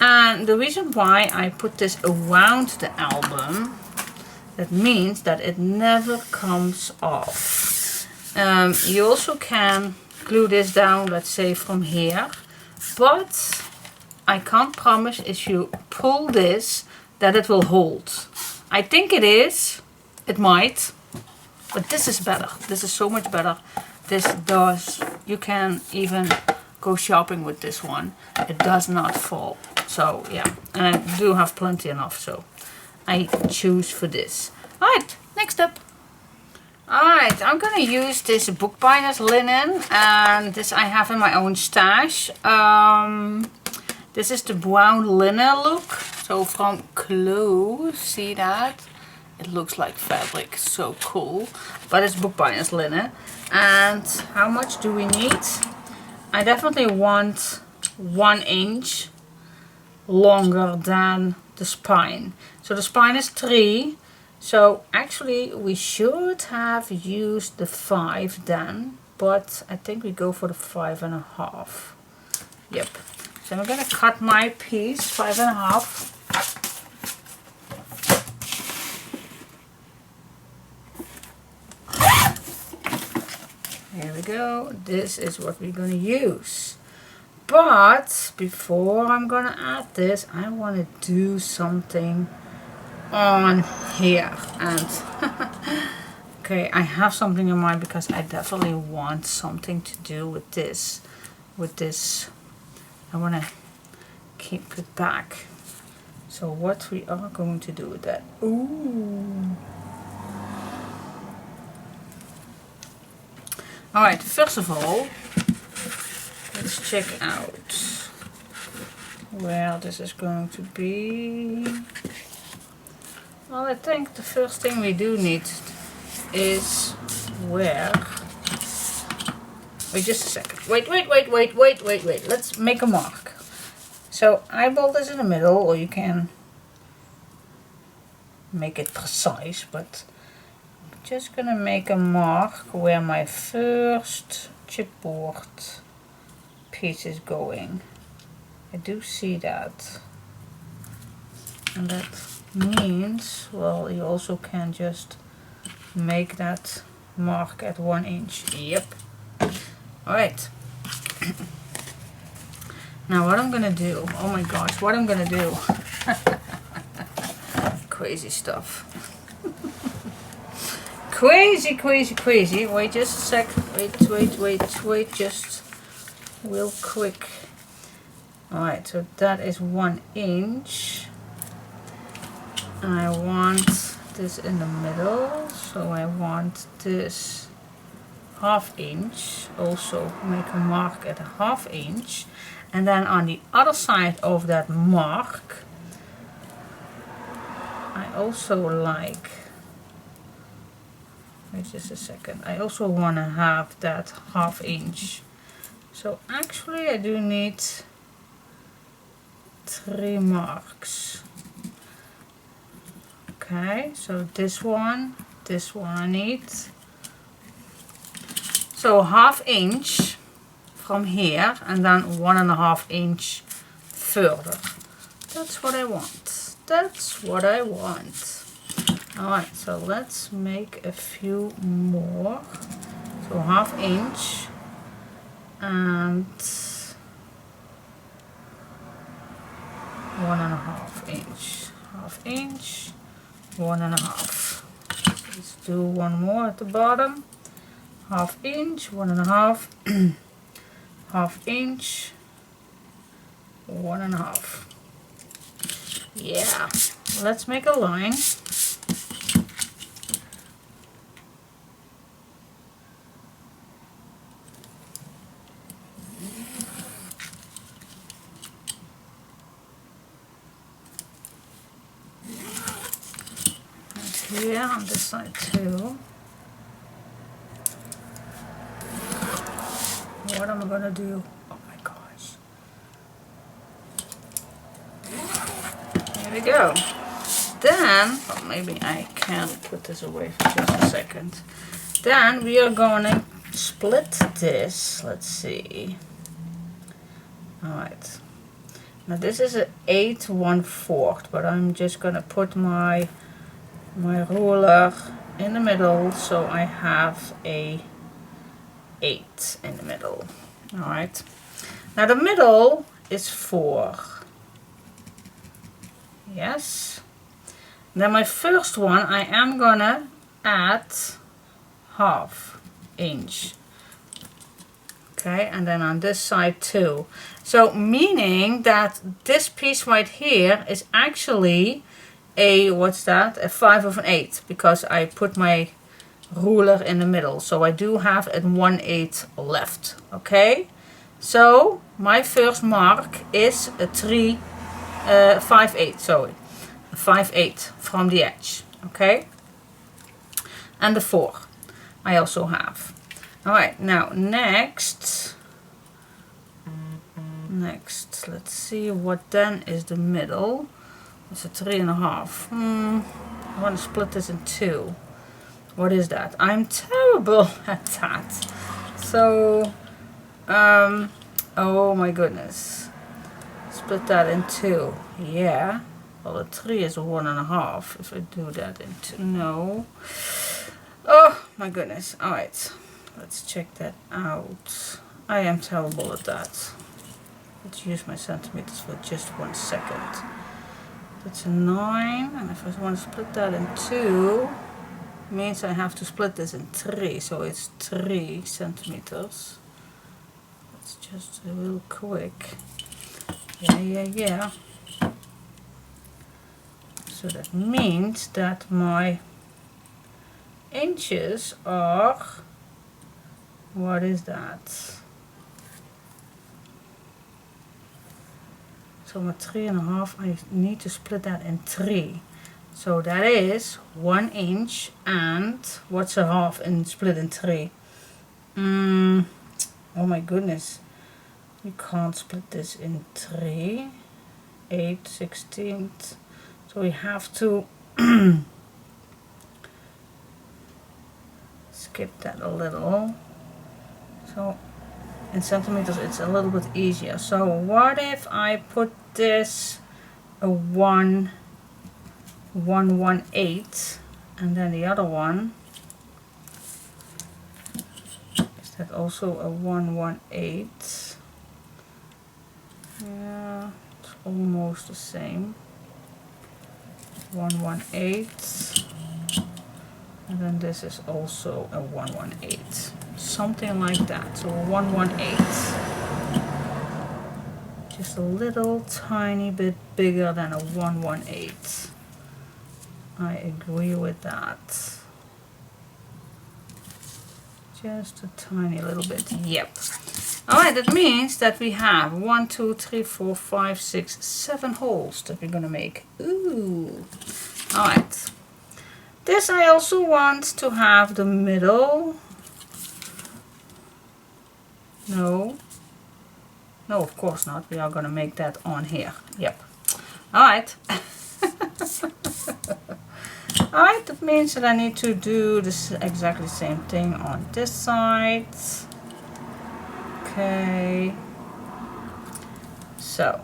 And the reason why I put this around the album, that means that it never comes off. You also can glue this down, let's say from here, but I can't promise if you pull this that it will hold. I think it is, it might, but this is better. This is so much better. This does, you can even go shopping with this one. It does not fall. So yeah, and I do have plenty enough, so I choose for this. Alright, next up. Alright, I'm gonna use this bookbinder's linen, and this I have in my own stash. This is the brown linen look. So from close, see that? It looks like fabric, so cool. But it's bookbinder's linen. And how much do we need? I definitely want 1 inch longer than the spine. So the spine is 3. So actually we should have used the 5 then, but I think we go for the 5.5. Yep. So I'm gonna cut my piece 5.5. There we go. This is what we're going to use. But before I'm going to add this, I want to do something on here. And okay, I have something in mind because I definitely want something to do with this. I want to keep it back. So what we are going to do with that. Ooh. Alright, first of all, let's check out where this is going to be. Well, I think the first thing we do need is wait, just a second. Wait. Let's make a mark. So eyeball this in the middle, or you can make it precise, but I'm just gonna make a mark where my first chipboard piece is going. I do see that. And that means, well, you also can just make that mark at 1 inch. Yep. Alright. Now what I'm gonna do, oh my gosh, what I'm gonna do. Crazy stuff. Crazy. Wait just a sec. Wait, just real quick. Alright, so that is 1 inch. And I want this in the middle, so I want this 1/2 inch. Also make a mark at 1/2 inch. And then on the other side of that mark, I also like, wait just a second, I also want to have that 1/2 inch. So actually I do need 3 marks. Okay, so this one I need. So 1/2 inch from here, and then 1.5 inch further. That's what I want. That's what I want. Alright, so let's make a few more. So 1/2 inch and 1.5 inch. 1/2 inch, 1.5. Let's do one more at the bottom. 1/2 inch, 1.5. 1/2 inch, 1.5. Yeah, let's make a line. And here on this side too. What am I gonna do? Oh my gosh. Here we go. Then, well, maybe I can put this away for just a second. Then we are gonna split this. Let's see. Alright. Now this is an 8 1/4, but I'm just gonna put my ruler in the middle, so I have a 8 in the middle. Alright. Now the middle is 4. Yes. Then my first one I am gonna add 1/2 inch. Okay, and then on this side too. So meaning that this piece right here is actually a, what's that? A 5/8, because I put my ruler in the middle, so I do have a 1/8 left. Okay, so my first mark is a 5/8, sorry, a 5/8 from the edge. Okay, and the 4 I also have. All right, now next, let's see what then is the middle. It's a 3.5. I want to split this in 2. What is that? I'm terrible at that. So, oh my goodness. Split that in 2. Yeah. Well, a 3 is a 1.5. If I do that in 2, no. Oh my goodness. All right. Let's check that out. I am terrible at that. Let's use my centimeters for just 1 second. That's a 9, and if I want to split that in 2, means I have to split this in 3, so it's 3 centimeters. That's just real quick. Yeah. So that means that my inches are, what is that? So my 3.5, I need to split that in 3. So that is 1 inch, and what's a half and split in 3? Oh my goodness, you can't split this in 3. 8/16. So we have to skip that a little. So in centimeters it's a little bit easier. So what if I put this a 1/118, and then the other one, is that also a 1/118? Yeah, it's almost the same. 1/118, and then this is also a 1/118, something like that. So a 1/118, just a little tiny bit bigger than a 1/118. I agree with that. Just a tiny little bit. Yep. Alright, that means that we have 1, 2, 3, 4, 5, 6, 7 holes that we're gonna make. Ooh. Alright. This I also want to have the middle. No. No, of course not. We are gonna make that on here. Yep. Alright. Alright, that means that I need to do this exactly the same thing on this side. Okay. So,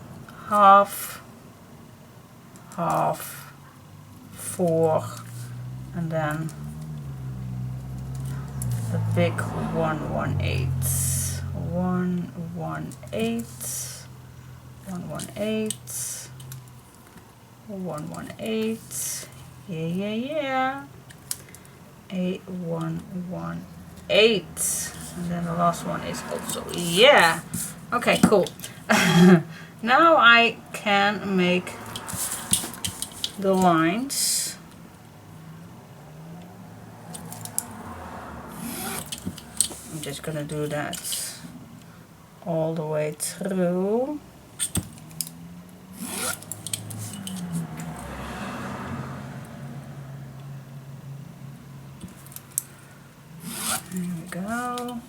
half, 4, and then the big 1/118. 1/118. 1/118. 1/118. Yeah. A 1/118. And then the last one is also, yeah. Okay, cool. Now I can make the lines. I'm just gonna do that all the way through. There we go.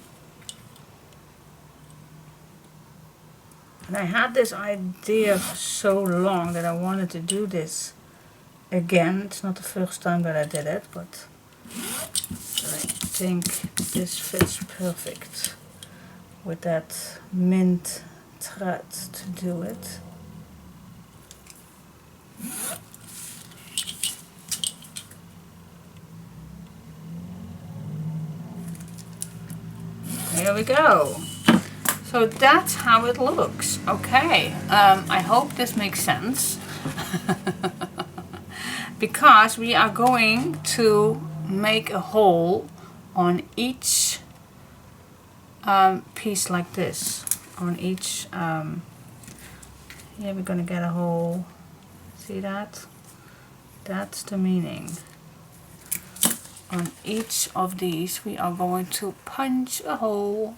And I had this idea for so long that I wanted to do this again. It's not the first time that I did it, but I think this fits perfect with that mint thread to do it. Here we go. So that's how it looks. Okay, I hope this makes sense. Because we are going to make a hole on each piece like this. On each, yeah, we're gonna get a hole. See that? That's the meaning. On each of these we are going to punch a hole.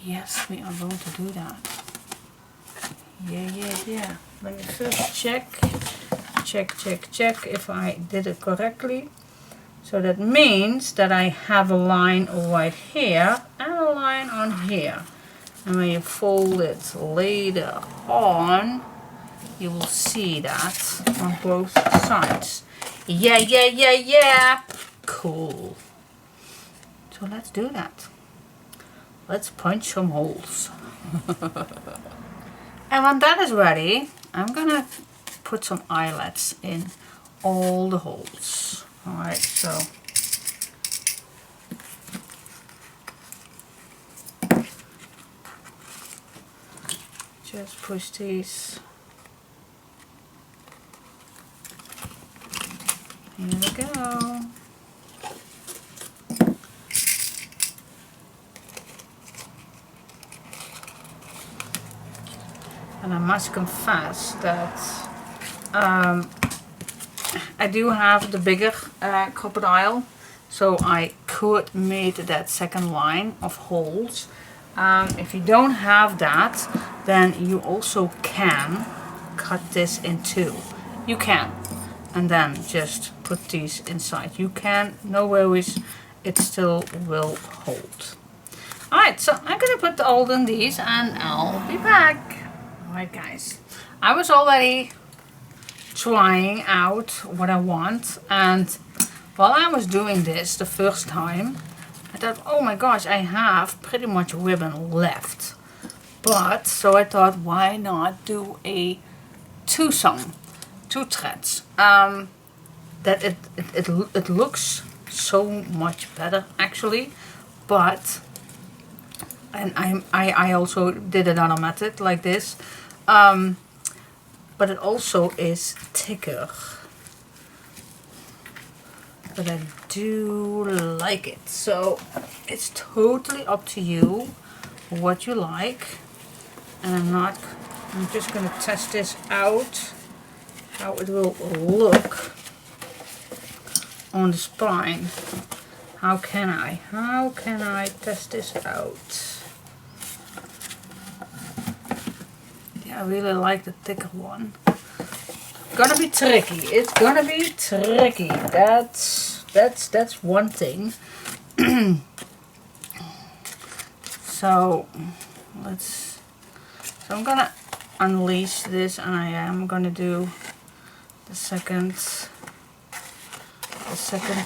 Yes, we are going to do that. Yeah. Let me first check if I did it correctly. So that means that I have a line right here and a line on here. And when you fold it later on, you will see that on both sides. Yeah. Cool. So let's do that. Let's punch some holes. And when that is ready, I'm gonna put some eyelets in all the holes. Alright, so just push these. Here we go. And I must confess that I do have the bigger crocodile, so I could make that second line of holes. If you don't have that, then you also can cut this in two. You can. and then just put these inside. You can, no worries, it still will hold. Alright, so I'm gonna put all in these and I'll be back. Alright guys, I was already trying out what I want, and while I was doing this the first time, I thought, oh my gosh, I have pretty much ribbon left. But, so I thought, why not do a two threads. That it looks so much better actually, but, and I also did another method like this, but it also is thicker. But I do like it, so it's totally up to you what you like. And I'm just gonna test this out, how it will look on the spine. How can I test this out? Yeah, I really like the thicker one. Gonna be tricky. It's gonna be tricky. That's one thing. So I'm gonna unleash this, and I am gonna do the second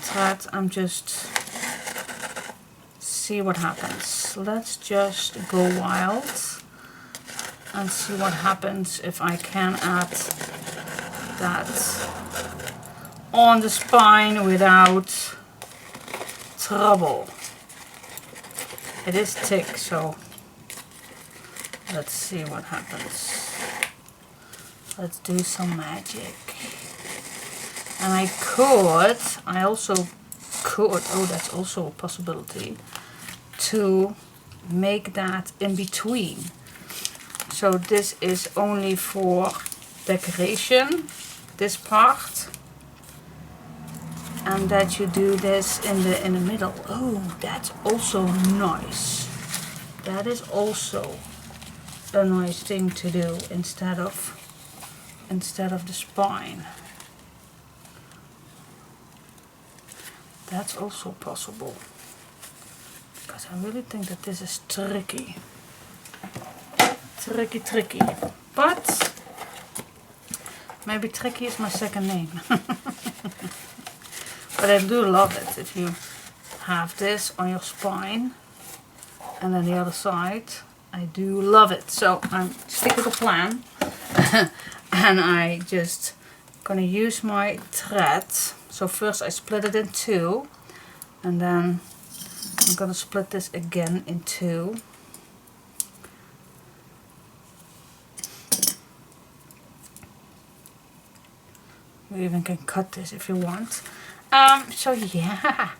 thread. I'm just see what happens. Let's just go wild and see what happens if I can add that on the spine without trouble. It is thick, so let's see what happens. Let's do some magic. And I also could, oh, that's also a possibility, to make that in between. So this is only for decoration, this part, and that you do this in the middle. Oh, that's also nice. That is also a nice thing to do instead of the spine. That's also possible, because I really think that this is tricky, but maybe tricky is my second name. But I do love it if you have this on your spine and then the other side. I do love it. So I'm stick to the plan. And I just gonna use my thread. So first I split it in two, and then I'm gonna split this again in two. You even can cut this if you want. So yeah,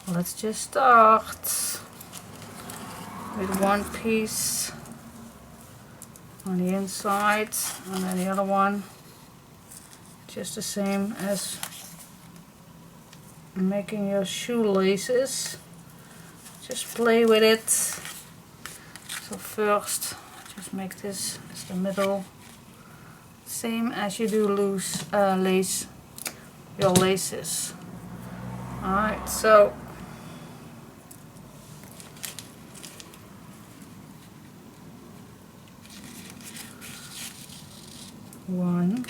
let's just start with one piece on the inside, and then the other one just the same as making your shoelaces. Just play with it. So first just make this as the middle, same as you do loose your laces. Alright, so one,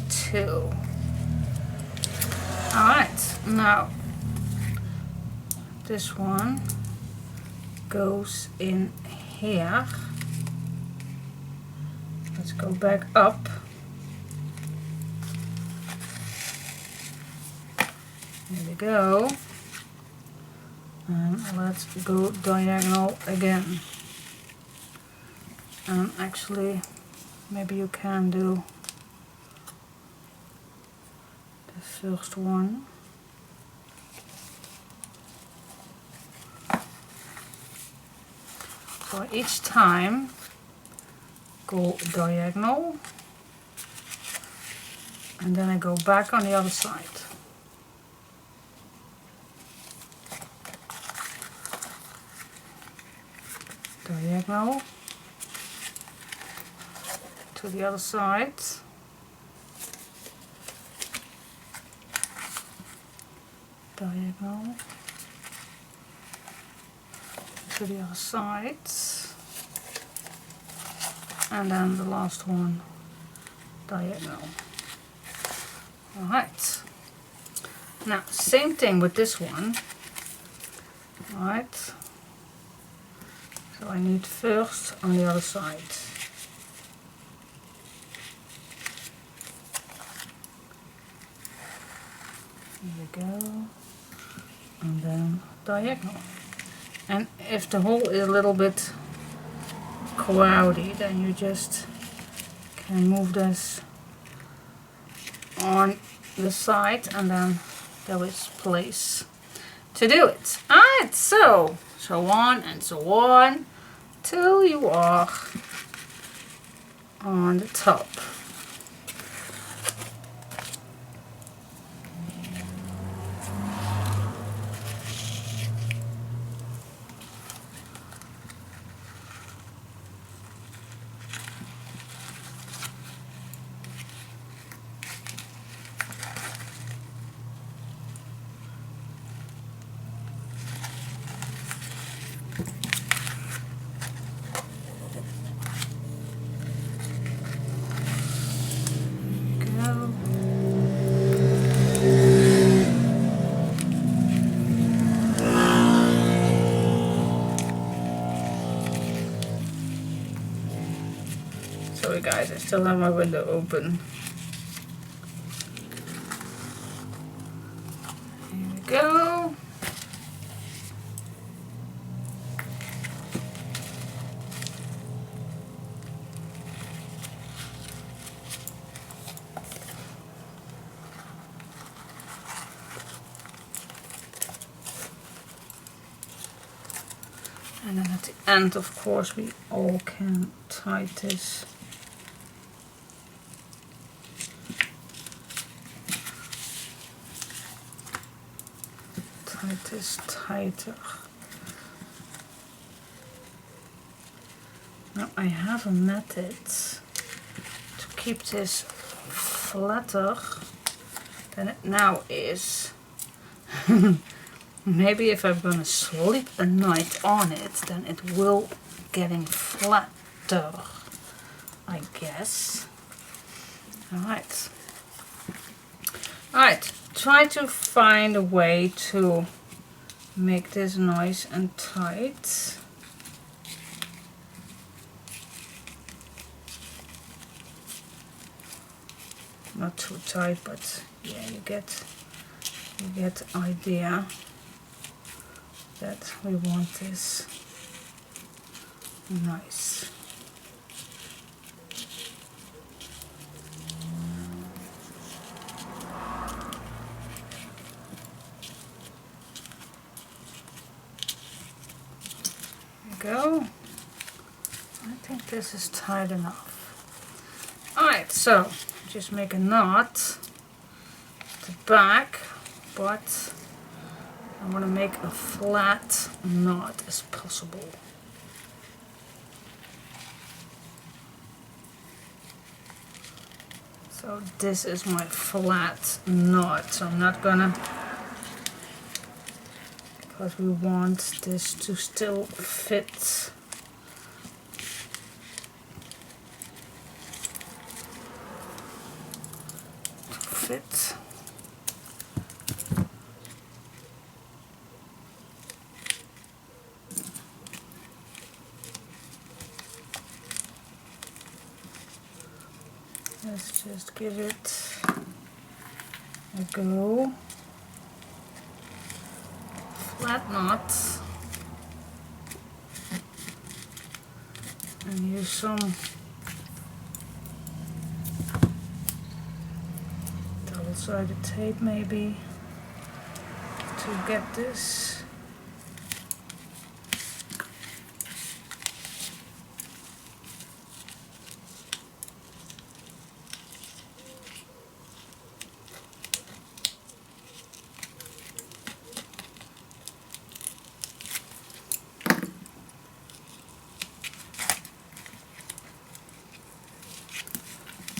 two. Alright, now this one goes in here. Let's go back up. There we go. And let's go diagonal again. And actually, maybe you can do the first one. So each time, go diagonal, and then I go back on the other side. diagonal to the other side, diagonal to the other side, and then the last one diagonal. Alright, now same thing with this one. Alright, so I need first on the other side. Here we go, and then diagonal. And if the hole is a little bit cloudy, then you just can move this on the side, and then there is place to do it. Alright, so on and so on till you are on the top. Sorry guys, I still have my window open. Here we go. And then at the end, of course, we all can tie this tighter. Now I have a method to keep this flatter than it now is. Maybe if I'm gonna sleep a night on it, then it will getting flatter, I guess. Alright. Alright, try to find a way to make this nice and tight. Not too tight, but yeah, you get the idea that we want this nice. Go. I think this is tight enough. Alright, so just make a knot at the back, but I want to make a flat knot as possible. So this is my flat knot, so I'm not gonna, because we want this to still fit. Let's just give it a go. Flat knots, and use some double-sided tape maybe to get this.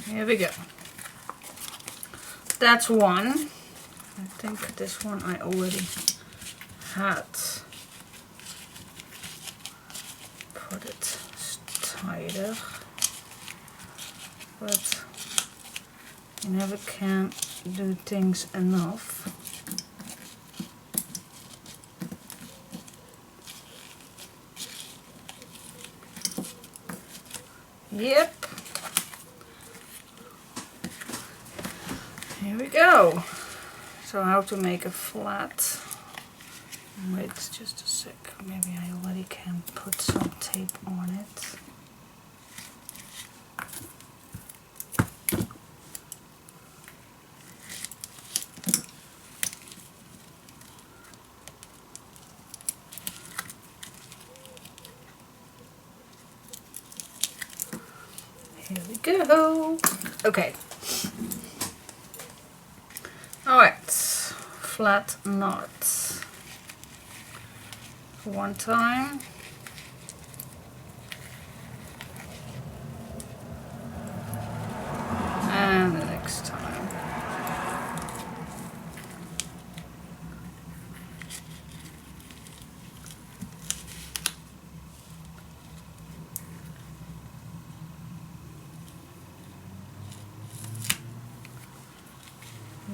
Here we go. That's one. I think this one I already had. Put it tighter. But you never can do things enough. Yep. Here we go. So how to make a flat. Wait just a sec. Maybe I already can put some tape on it. Here we go. Okay. Alright. Flat knot. One time. And the next time.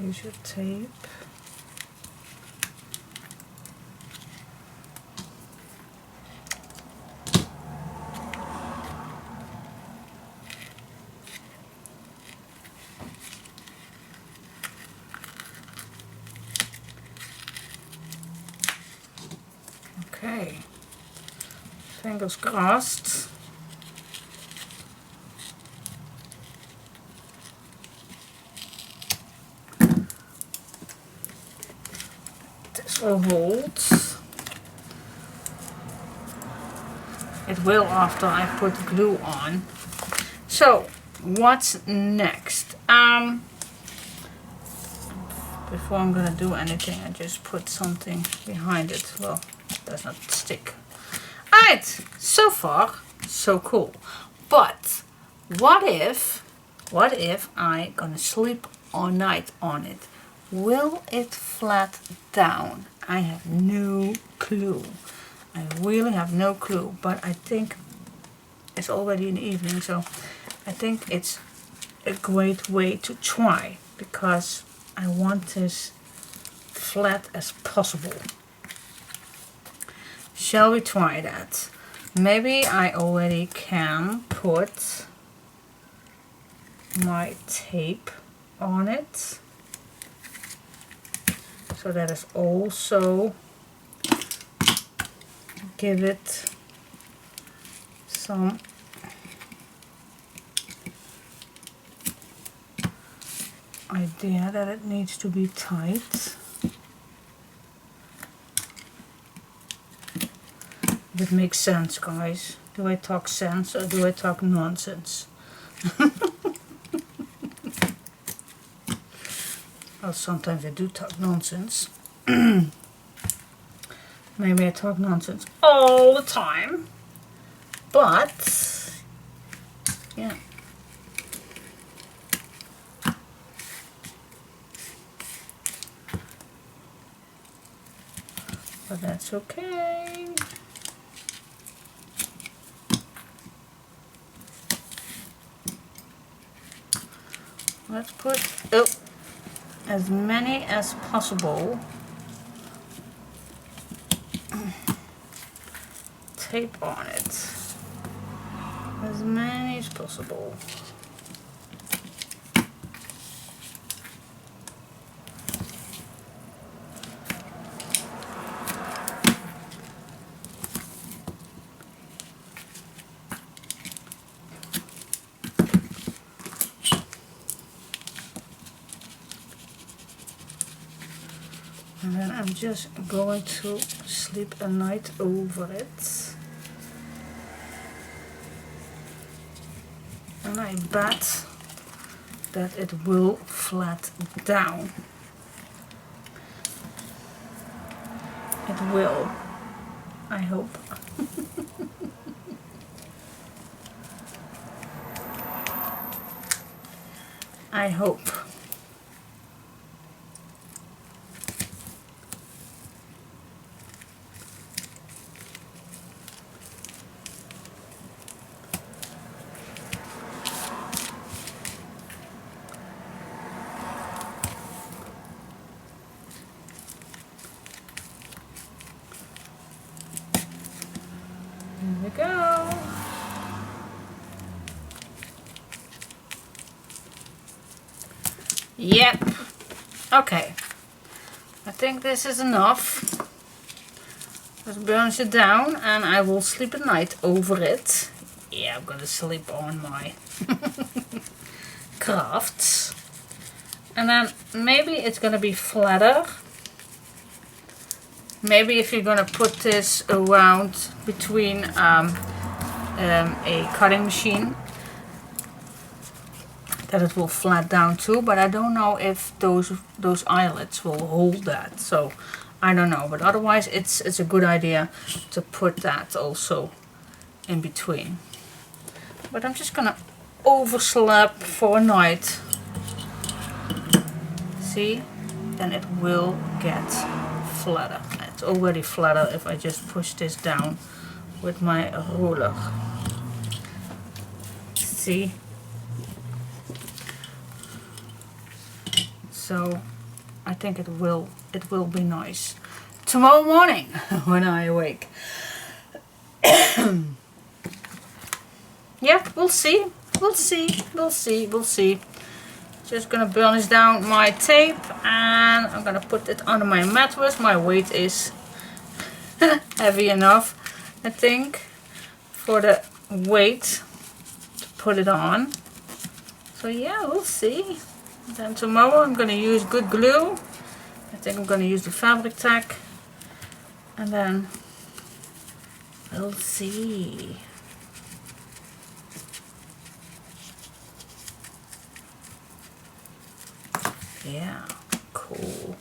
Use your tape. Okay, fingers crossed. This will hold. It will after I put glue on. So, what's next? Before I'm gonna do anything, I just put something behind it. Well, it does not stick. Alright, so far, so cool. But what if I gonna sleep all night on it? Will it flat down? I have no clue. I really have no clue, but I think it's already in the evening, so I think it's a great way to try, because I want this flat as possible. Shall we try that? Maybe I already can put my tape on it, so that is also give it some idea that it needs to be tight. If it makes sense, guys. Do I talk sense or do I talk nonsense? Well, sometimes I do talk nonsense. Maybe I talk nonsense all the time. But, yeah. But that's okay. Let's put as many as possible tape on it. As many as possible. And then I'm just going to sleep a night over it. And I bet that it will flat down. It will. I hope. I hope. Here we go. Yep. Okay. I think this is enough. Just burns it down and I will sleep at night over it. Yeah, I'm gonna sleep on my crafts. And then maybe it's gonna be flatter. Maybe if you're gonna put this around between a cutting machine, that it will flat down too, but I don't know if those eyelets will hold that, so I don't know. But otherwise it's a good idea to put that also in between. But I'm just gonna overslap for a night. See, then it will get flatter. It's already flatter if I just push this down with my ruler. See? So I think it will be nice tomorrow morning when I awake. Yeah, we'll see. Just gonna burnish down my tape and I'm gonna put it under my mattress. My weight is heavy enough, I think, for the weight to put it on. So yeah, we'll see. Then tomorrow I'm going to use good glue. I think I'm going to use the fabric tack. And then we'll see. Yeah, cool.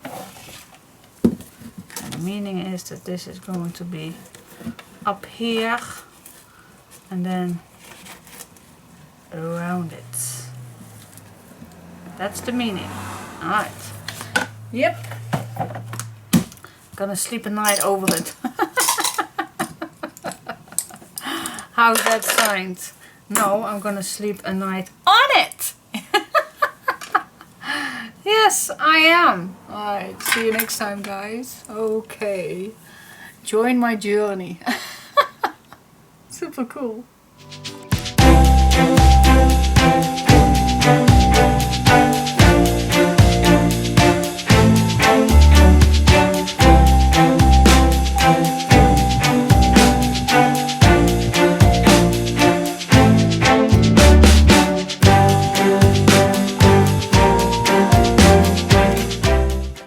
And the meaning is that this is going to be up here and then around it. That's the meaning. Alright. Yep. Gonna sleep a night over it. How's that sound? No, I'm gonna sleep a night on it. Yes, I am. Alright, see you next time, guys. Okay. Join my journey. Super cool.